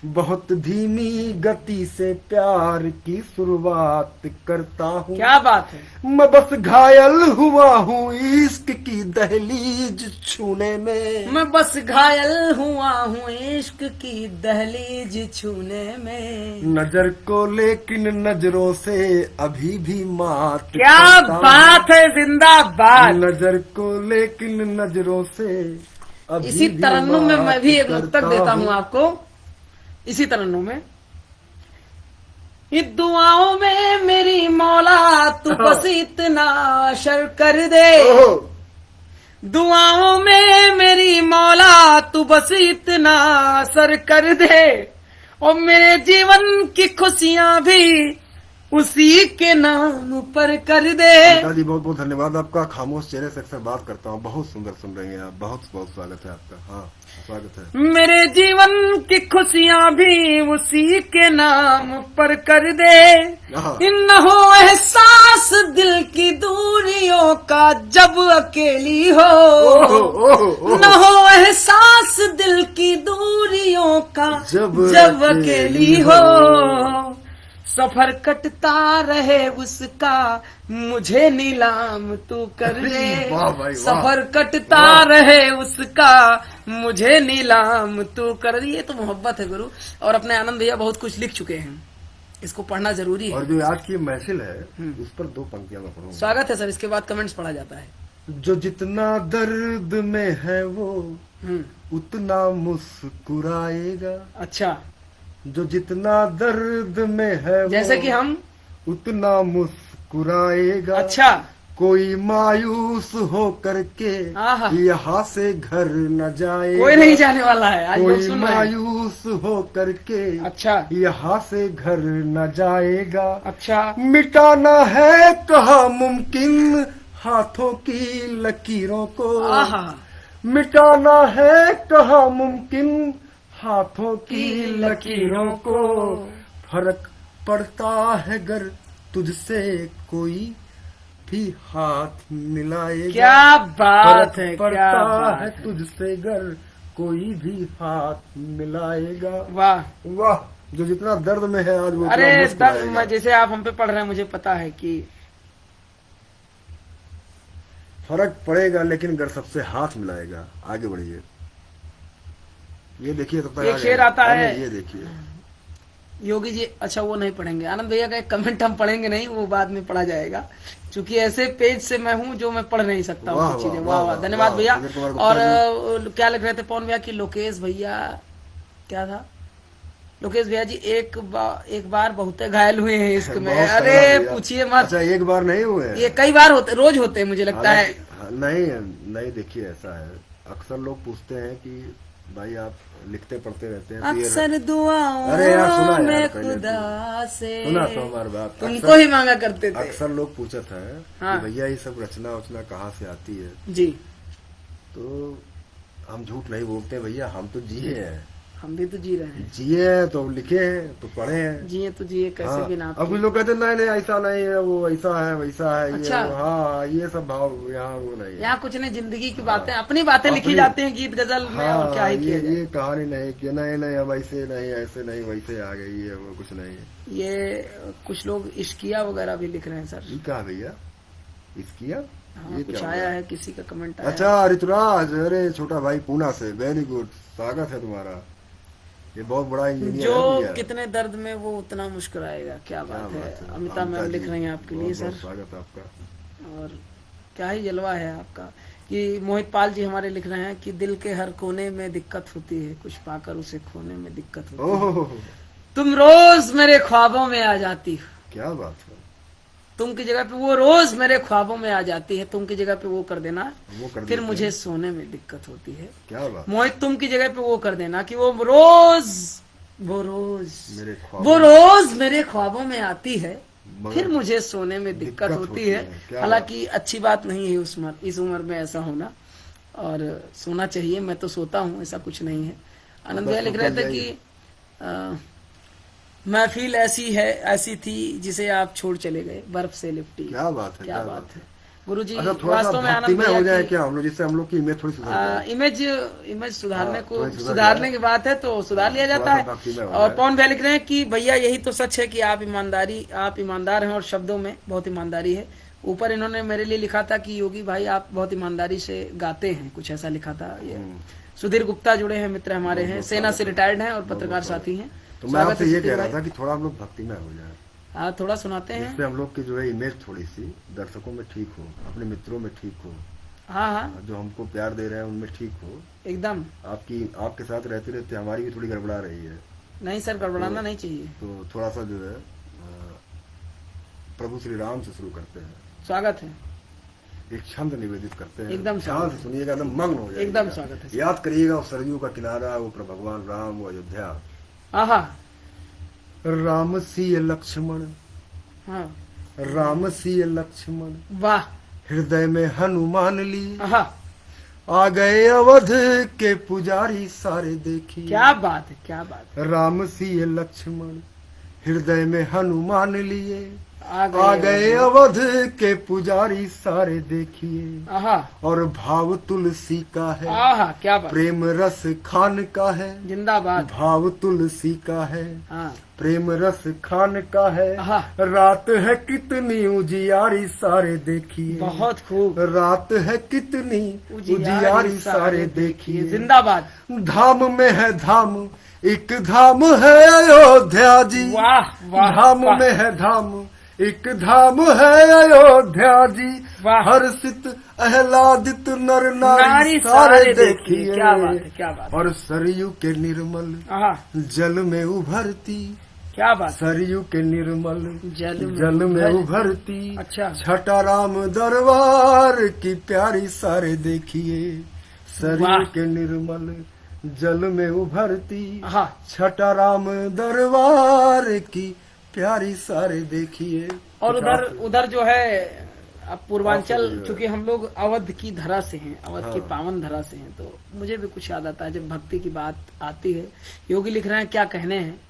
बहुत धीमी गति से प्यार की शुरुआत करता हूँ। क्या बात है। मैं बस घायल हुआ हूँ इश्क की दहलीज छूने में। मैं बस घायल हुआ हूँ इश्क की दहलीज छूने में। नजर को लेकिन नजरों से अभी भी मात क्या बात है। जिंदाबाद। नजर को लेकिन नजरों से अभी इसी भी तरन्नुम में मैं भी एक मात मुक्तक करता देता हूँ आपको। इसी तरन्नुम में, दुआओं में मेरी मौला तू बस इतना असर कर दे। दुआओं में मेरी मौला तू बस इतना असर कर दे। और मेरे जीवन की खुशियां भी उसी के नाम पर कर दे। पिताजी बहुत बहुत धन्यवाद आपका। खामोश चेहरे से अक्सर बात करता हूँ, बहुत सुंदर सुन रही हैं आप, बहुत बहुत स्वागत है आपका। हाँ स्वागत है। मेरे जीवन की खुशियाँ भी उसी के नाम पर कर दे। हाँ। न हो एहसास दिल की दूरियों का जब अकेली हो। न हो एहसास दिल की दूरियों का जब अकेली हो। सफर कटता रहे उसका मुझे नीलाम तू कर दे। वाह भाई वाह। सफर कटता रहे उसका मुझे नीलाम तू कर दे। ये तो मोहब्बत है गुरु। और अपने आनंद भैया बहुत कुछ लिख चुके हैं, इसको पढ़ना जरूरी है। और जो आज की महफिल है उस पर 2 पंक्तियां मैं पढ़ूंगा। स्वागत है सर। इसके बाद कमेंट्स पढ़ा जाता है। जो जितना दर्द में है वो उतना मुस्कुराएगा। अच्छा, जो जितना दर्द में है वो जैसे कि हम। उतना मुस्कुराएगा। अच्छा, कोई मायूस हो करके आहा। यहाँ से घर न जाएगा। कोई नहीं जाने वाला है, आज लोग कोई सुन रहे हैं। मायूस हो करके अच्छा यहाँ से घर न जाएगा। अच्छा, मिटाना है कहा मुमकिन हाथों की लकीरों को। आहा, मिटाना है कहा मुमकिन हाथों की लकीरों को। फर्क पड़ता है गर तुझसे कोई भी हाथ मिलाएगा। क्या बात फर्क है, क्या पड़ता बात है है। तुझसे गर कोई भी हाथ मिलाएगा। वाह। वाह। जो जितना दर्द में है आज वो अरे उतना मुस्कुराएगा। मैं जैसे आप हम पे पढ़ रहे हैं, मुझे पता है कि फर्क पड़ेगा लेकिन घर सबसे हाथ मिलाएगा। आगे बढ़िए। ये देखिए तब तक एक आ शेर गया। आता अरे है। ये देखिए। योगी जी, अच्छा वो नहीं पढ़ेंगे। आनंद भैया का एक कमेंट हम पढ़ेंगे नहीं, वो बाद में पढ़ा जाएगा, क्योंकि ऐसे पेज से मैं हूं जो मैं पढ़ नहीं सकता हूँ वाह, कुछ चीजें। वाह, वाह वाह, वाह, धन्यवाद वाह, भैया। सुनील कुमार गुप्ता और क्या लिख रहे थे पवन भैया की लोकेश भैया, क्या था लोकेश भैया जी, एक बार बहुत घायल हुए हैं इश्क में। बहुत अरे सारा भैया। पूछिए मत। अच्छा एक बार नहीं हुए। ये कई बार होते, रोज होते हैं मुझे लगता है। नहीं नहीं, देखिए ऐसा है, अक्सर लोग पूछते हैं कि भाई आप लिखते पढ़ते रहते हैं तो ये- अक्सर अरे यार, दुआओं सुना यार में पहले खुदा से सुना तो हमारी बात। तुमको ही मांगा करते थे। अक्सर लोग पूछते हैं हाँ। कि भैया ये सब रचना वचना कहाँ से आती है। जी, तो हम झूठ नहीं बोलते भैया, हम तो जिए हैं। हम भी तो जी रहे हैं। जिए हैं तो लिखे हैं तो पढ़े हैं। जिए तो जिए, कैसे हाँ। भी ना। अब कुछ लोग कहते हैं नहीं नहीं ऐसा नहीं है, वो ऐसा है वैसा है। अच्छा। ये हाँ ये सब भाव यहाँ वो नहीं है। यहाँ कुछ नहीं, जिंदगी की बातें, अपनी बातें लिखी अपनी- जाती हैं गीत गजल में, और क्या ही किया जाए। ये कहानी नहीं कि नहीं नहीं अब ऐसे नहीं ऐसे नहीं वैसे आ गई है, वो कुछ नहीं है। ये कुछ लोग इश्किया वगैरह भी लिख रहे हैं सर। ये कहा भैया इसकिया हाँ, ये कुछ क्या आया हुआ? है, किसी का कमेंट आया। अच्छा ऋतुराज, अरे छोटा भाई पूना से, वेरी गुड, स्वागत है तुम्हारा। ये बहुत बड़ा इंजीनियर है जो भैया। कितने दर्द में वो उतना मुस्कुराएगा। क्या बात है। अमिता अमिता मैम जी, लिख रही हैं आपके लिए बहुत सर। बहुत स्वागत है आपका। और क्या ही जलवा है आपका। कि मोहित पाल जी हमारे लिख रहे हैं कि दिल के हर कोने में दिक्कत होती है, कुछ पाकर उसे खोने में दिक्कत होती है। ओह तुम रोज मेरे ख्वाबों में आ जाती हो। क्या बात है। तुम की जगह पे वो रोज मेरे ख्वाबों में आ जाती है। तुम की जगह पे वो कर देना, वो कर फिर देते मुझे हैं। सोने में दिक्कत होती है। क्या बात। मोहित तुम की जगह पे वो कर देना कि वो रोज मेरे ख्वाब वो रोज मेरे ख्वाबों में आती है, मगर फिर मुझे सोने में दिक्कत होती है। क्या हालांकि अच्छी बात नहीं है इस उम्र में ऐसा होना, और सोना चाहिए। मैं तो सोता हूँ, ऐसा कुछ नहीं है। आनंद भैया लिख रहे थे कि महफिल ऐसी थी जिसे आप छोड़ चले गए, बर्फ से लिपटी। क्या बात है। क्या बात है गुरुजी। अच्छा थोड़ा सा वास्तव में आनंद भक्तिमय हो जाए भैया क्या हम लोग, जिससे हम लोग की इमेज थोड़ी सुधर जाए। इमेज सुधारने हाँ, को थोड़ी सुधर सुधारने जाए। की बात है तो सुधार लिया जाता थोड़ा है। सा भक्तिमय हो और जाए। पवन भैया लिख रहे हैं कि भैया यही तो सच है कि आप ईमानदार हैं, और शब्दों में बहुत ईमानदारी है। ऊपर इन्होंने मेरे लिए लिखा था कि योगी भाई आप बहुत ईमानदारी से गाते हैं, कुछ ऐसा लिखा था। ये सुधीर गुप्ता जुड़े हैं, मित्र हमारे हैं, सेना से रिटायर्ड हैं और पत्रकार साथी हैं। तो मैं आपसे ये सुधीर कह रहा भाई। था कि थोड़ा हम लोग भक्तिमय हो जाए, हाँ थोड़ा सुनाते हैं। जिससे हम लोग की जो है इमेज थोड़ी सी दर्शकों में ठीक हो, अपने मित्रों में ठीक हो, हाँ हाँ जो हमको प्यार दे रहे हैं उनमें ठीक हो। एकदम। आपके साथ रहते रहते हमारी भी थोड़ी गड़बड़ा रही है, नहीं सर, गड़बड़ाना नहीं चाहिए। तो थोड़ा सा जो है प्रभु श्री राम से शुरू करते हैं। स्वागत है। एक छंद निवेदित करते हैं, एकदम ध्यान स्वागत से है। सुनिएगा, एकदम मग्न हो जाएगा। एकदम स्वागत है। याद करिएगा उस सरयू का किनारा, वो प्रभु भगवान राम, वो अयोध्या। आहा। राम सिय लक्ष्मण हाँ राम सिय लक्ष्मण वाह हृदय में हनुमान लिए, हाँ आ गए अवध के पुजारी सारे देखिए। क्या बात है, क्या बात राम सिय लक्ष्मण हृदय में हनुमान लिए, है। आ गए अवध के पुजारी सारे देखिए। आहा और भाव तुलसी का है, आहा क्या बात, प्रेम रस खान का है। जिंदाबाद। भाव तुलसी का है, हाँ प्रेम रस खान का है। आहा रात है कितनी उजियारी सारे देखिए। बहुत खूब। रात है कितनी उजियारी सारे देखिए। जिंदाबाद। धाम में है धाम, एक धाम है अयोध्या जी। वाह वाह धाम वाह। में है धाम, एक धाम है अयोध्या जी। वाह। हर्षित आह्लादित नर नारी नारी सारे सारे देखिए। देखिए। क्या बात है, क्या बात है। और सरयू के निर्मल आहा जल में उभरती, क्या बात है। सरयू के निर्मल जल में उभरती। अच्छा छठा राम दरबार की प्यारी सारे देखिए। सरयू वाह। के निर्मल जल में उभरती। आहा छठा राम दरबार की प्यारी सारे देखिए। और उधर जो है अब पूर्वांचल, आपसे भी चूंकि हम लोग अवध की धरा से हैं, अवध की हाँ। पावन धरा से हैं, तो मुझे भी कुछ याद आता है जब भक्ति की बात आती है। योगी लिख रहे हैं क्या कहने हैं,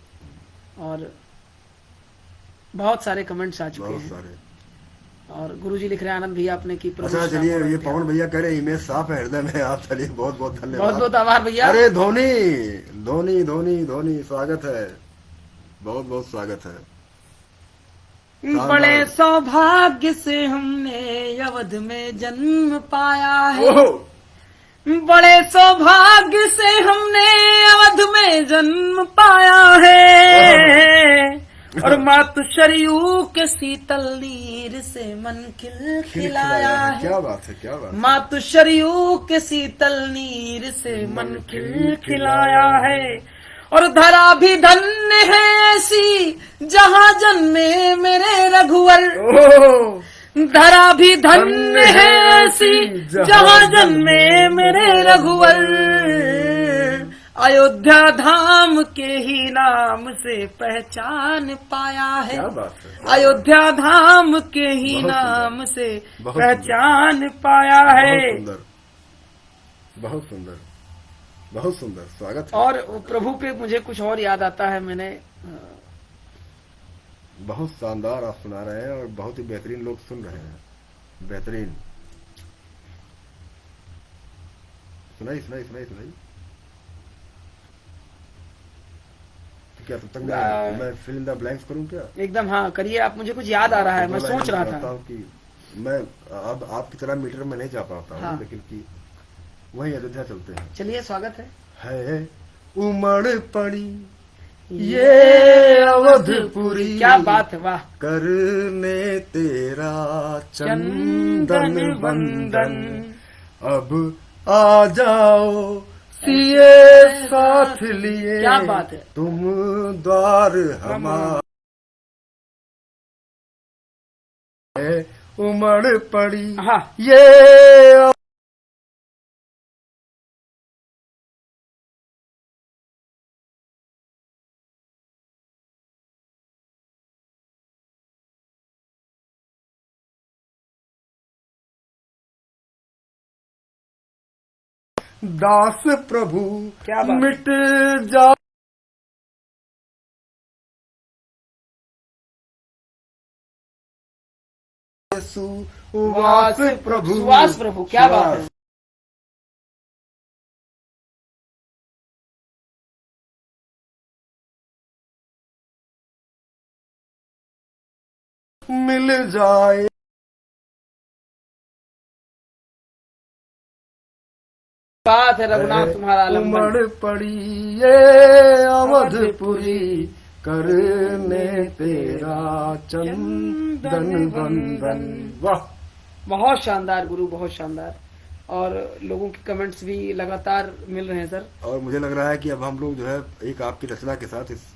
और बहुत सारे कमेंट्स आ चुके बहुत हैं। सारे। और गुरुजी लिख रहे हैं आनंद भैया आपने की प्रभु अच्छा श्याम चलिए, और ये अध्यात्म। पवन भैया कह रहे हैं इमेज साफ है हृदय में। आप चलिए, बहुत बहुत बहुत धन्यवाद। बहुत आभार भैया। अरे धोनी धोनी धोनी धोनी, स्वागत है, बहुत बहुत स्वागत है। बड़े सौभाग्य से हमने अवध में जन्म पाया है। ओहो! बड़े सौभाग्य से हमने अवध में जन्म पाया है। और मातु शरीयू के शीतल नीर से मन खिलाया है। क्या बात है, क्या बात है। मातु शरीयू के शीतल नीर से मन खिलाया है। और धरा भी धन्य है ऐसी जहाँ जन्मे मेरे रघुवर। ओहो! धरा भी धन्य है ऐसी जहाँ जन्मे मेरे रघुवर। अयोध्या धाम के ही नाम से पहचान पाया है। क्या बात है। अयोध्या धाम के ही बहुत नाम सुंदर। से बहुत पहचान पाया है। बहुत सुंदर, बहुत सुंदर, बहुत सुंदर, स्वागत है। और प्रभु पे मुझे कुछ और याद आता है। मैंने बहुत शानदार आप सुना रहे हैं और बहुत ही बेहतरीन लोग सुन रहे हैं। बेहतरीन। सुनाई सुनाई सुनाई सुनाई। तो क्या तब तक मैं फिल इन द ब्लैंक्स करूं क्या? एकदम हाँ करिए आप, मुझे कुछ याद आ रहा है, मैं सोच रहा चाहता था। हूं कि मैं अब आपकी तरह मीटर में नहीं जा पाता हूँ, हाँ। लेकिन कि वही अयोध्या चलते हैं। चलिए स्वागत है उमड़ पड़ी ये अवधपुरी, क्या बात है, वाह। करने तेरा चंदन वंदन, अब आ जाओ सिए साथ लिए, क्या बात है। तुम द्वार हमारे। उमड़ पड़ी हाँ ये दास प्रभु क्या बात। मिट जा सुवास प्रभु, सुवास प्रभु, क्या बात है। मिल जाए बात है रघुनाथ तुम्हारा आलम्बन। उमड़ पड़ी ये अवधपुरी, करने तेरा चंदन वंदन। वाह, बहुत शानदार गुरु, बहुत शानदार। और लोगों के कमेंट्स भी लगातार मिल रहे हैं सर। और मुझे लग रहा है कि अब हम लोग जो है एक आपकी रचना के साथ इस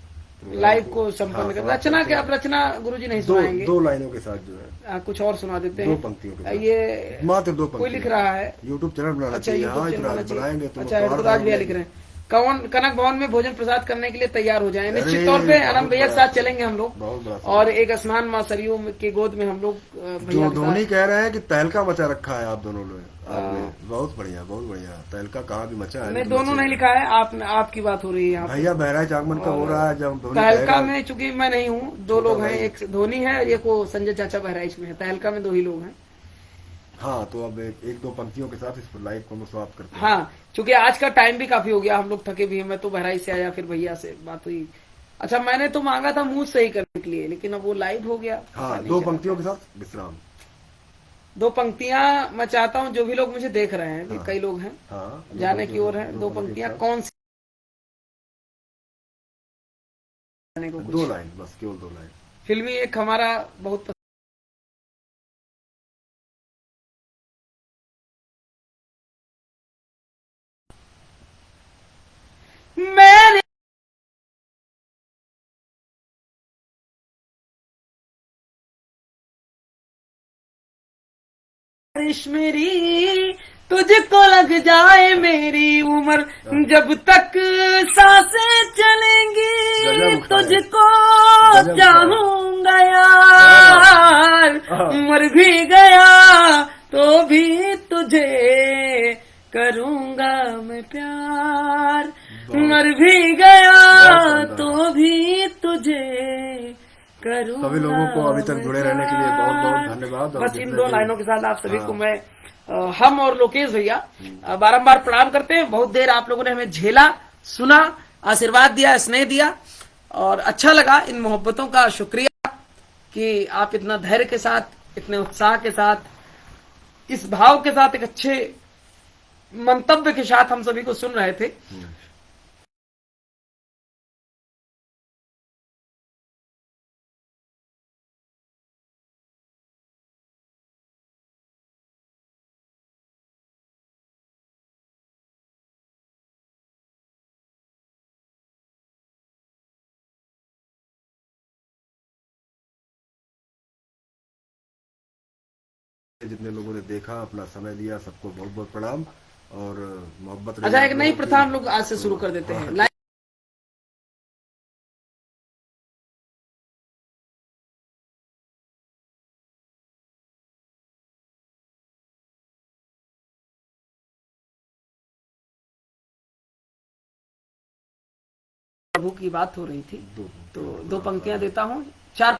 लाइव को संपन्न हाँ, कर। समाप्त रचना करते क्या, हैं। आप रचना गुरुजी नहीं दो सुनाएंगे। दो लाइनों के साथ जो है कुछ और सुना देते दो हैं। पंक्तियों के साथ। ये मात्र दो कोई पंक्तियों। लिख रहा है। यूट्यूब चैनल बनाना अच्छा चाहिए। यूट्यूब हाँ, चैनल इतना बनाना चाहिए। बनाएंगे तो अच्छा ऋतुराज भैया लिख रहे हैं। कनक भवन में भोजन प्रसाद करने के लिए तैयार हो जाएं। निश्चित अरे, तौर पे आनंद बहुत भैया के बड़ा साथ चलेंगे हम लोग, बहुत बड़ा और एक स्नान माँ सरयू के गोद में हम लोग भैया जो के धोनी साथ। कह रहे हैं कि तहलका मचा रखा है आप दोनों लोग, आपने बहुत बढ़िया बहुत बढ़िया। तहलका कहाँ भी मचा है, मैं लेकिन दोनों मचे नहीं हैं। लिखा है, आपकी बात हो रही है यहाँ पे। भैया बहराइच आगमन का हो रहा है, जब धोनी तहलका कहेगा। में चूंकि मैं नहीं हूँ, दो छोटा लोग हैं, भाई। एक धोनी है और एक वो संजय चाचा बहराइच में है। तहलका में 2 ही लोग हैं। हाँ, तो अब एक दो पंक्तियों के साथ इस लाइव को हम समाप्त करते हैं। हाँ, चूंकि आज का टाइम भी काफी हो गया, हम लोग थके भी हैं। मैं तो बहराइच से आया, फिर भैया से बात हुई। अच्छा, मैंने तो मांगा था मूड सही करने के लिए, लेकिन अब वो लाइव हो गया। पता हाँ, नहीं 2 चला। पंक्तियों के साथ विश्राम। 2 पंक्तियां मैं चाहता हूँ, जो भी लोग मुझे देख रहे हैं, हाँ। कई लोग हैं हाँ, जाने की ओर है, 2 पंक्तियां कौन सी जाने को 2 कुछ लाइन बस, केवल 2 लाइन। फिल्मी एक हमारा बहुत मेरी बारिश मेरी तुझको लग जाए मेरी उम्र, जब तक सांसें चलेंगी गजब उठाया। तुझको गजब चाहूंगा यार, हाँ। मर भी गया तो भी तुझे करूंगा मैं प्यार, मर भी गया शानदार। तो भी तुझे करूंगा। सभी लोगों को अभी तक जुड़े रहने के लिए बहुत बहुत धन्यवाद। और बस इन जितने 2 भी- लाइनों के साथ आप सभी हाँ। को मैं हम और लोकेश भैया बारंबार प्रणाम करते हैं। बहुत देर आप लोगों ने हमें झेला, सुना, आशीर्वाद दिया, स्नेह दिया, और अच्छा लगा। इन मोहब्बतों का शुक्रिया कि आप इतना धैर्य के साथ, इतने उत्साह के साथ, इस भाव के साथ, एक अच्छे मंतव्य के साथ हम सभी को सुन रहे थे। जितने लोगों ने देखा, अपना समय दिया, सबको बहुत बहुत प्रणाम और मोहब्बत रही अच्छा, आप एक नई लोगों की। प्रथा हम लोग आज से शुरू कर देते हैं। हाँ। प्रभु की बात हो रही थी, दो तो 2 पंक्तियां देता हूँ। 4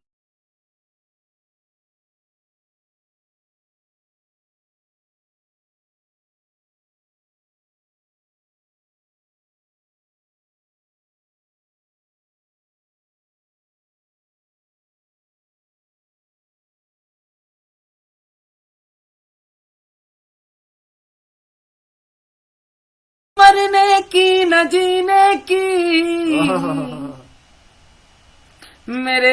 मरने की न जीने की मेरे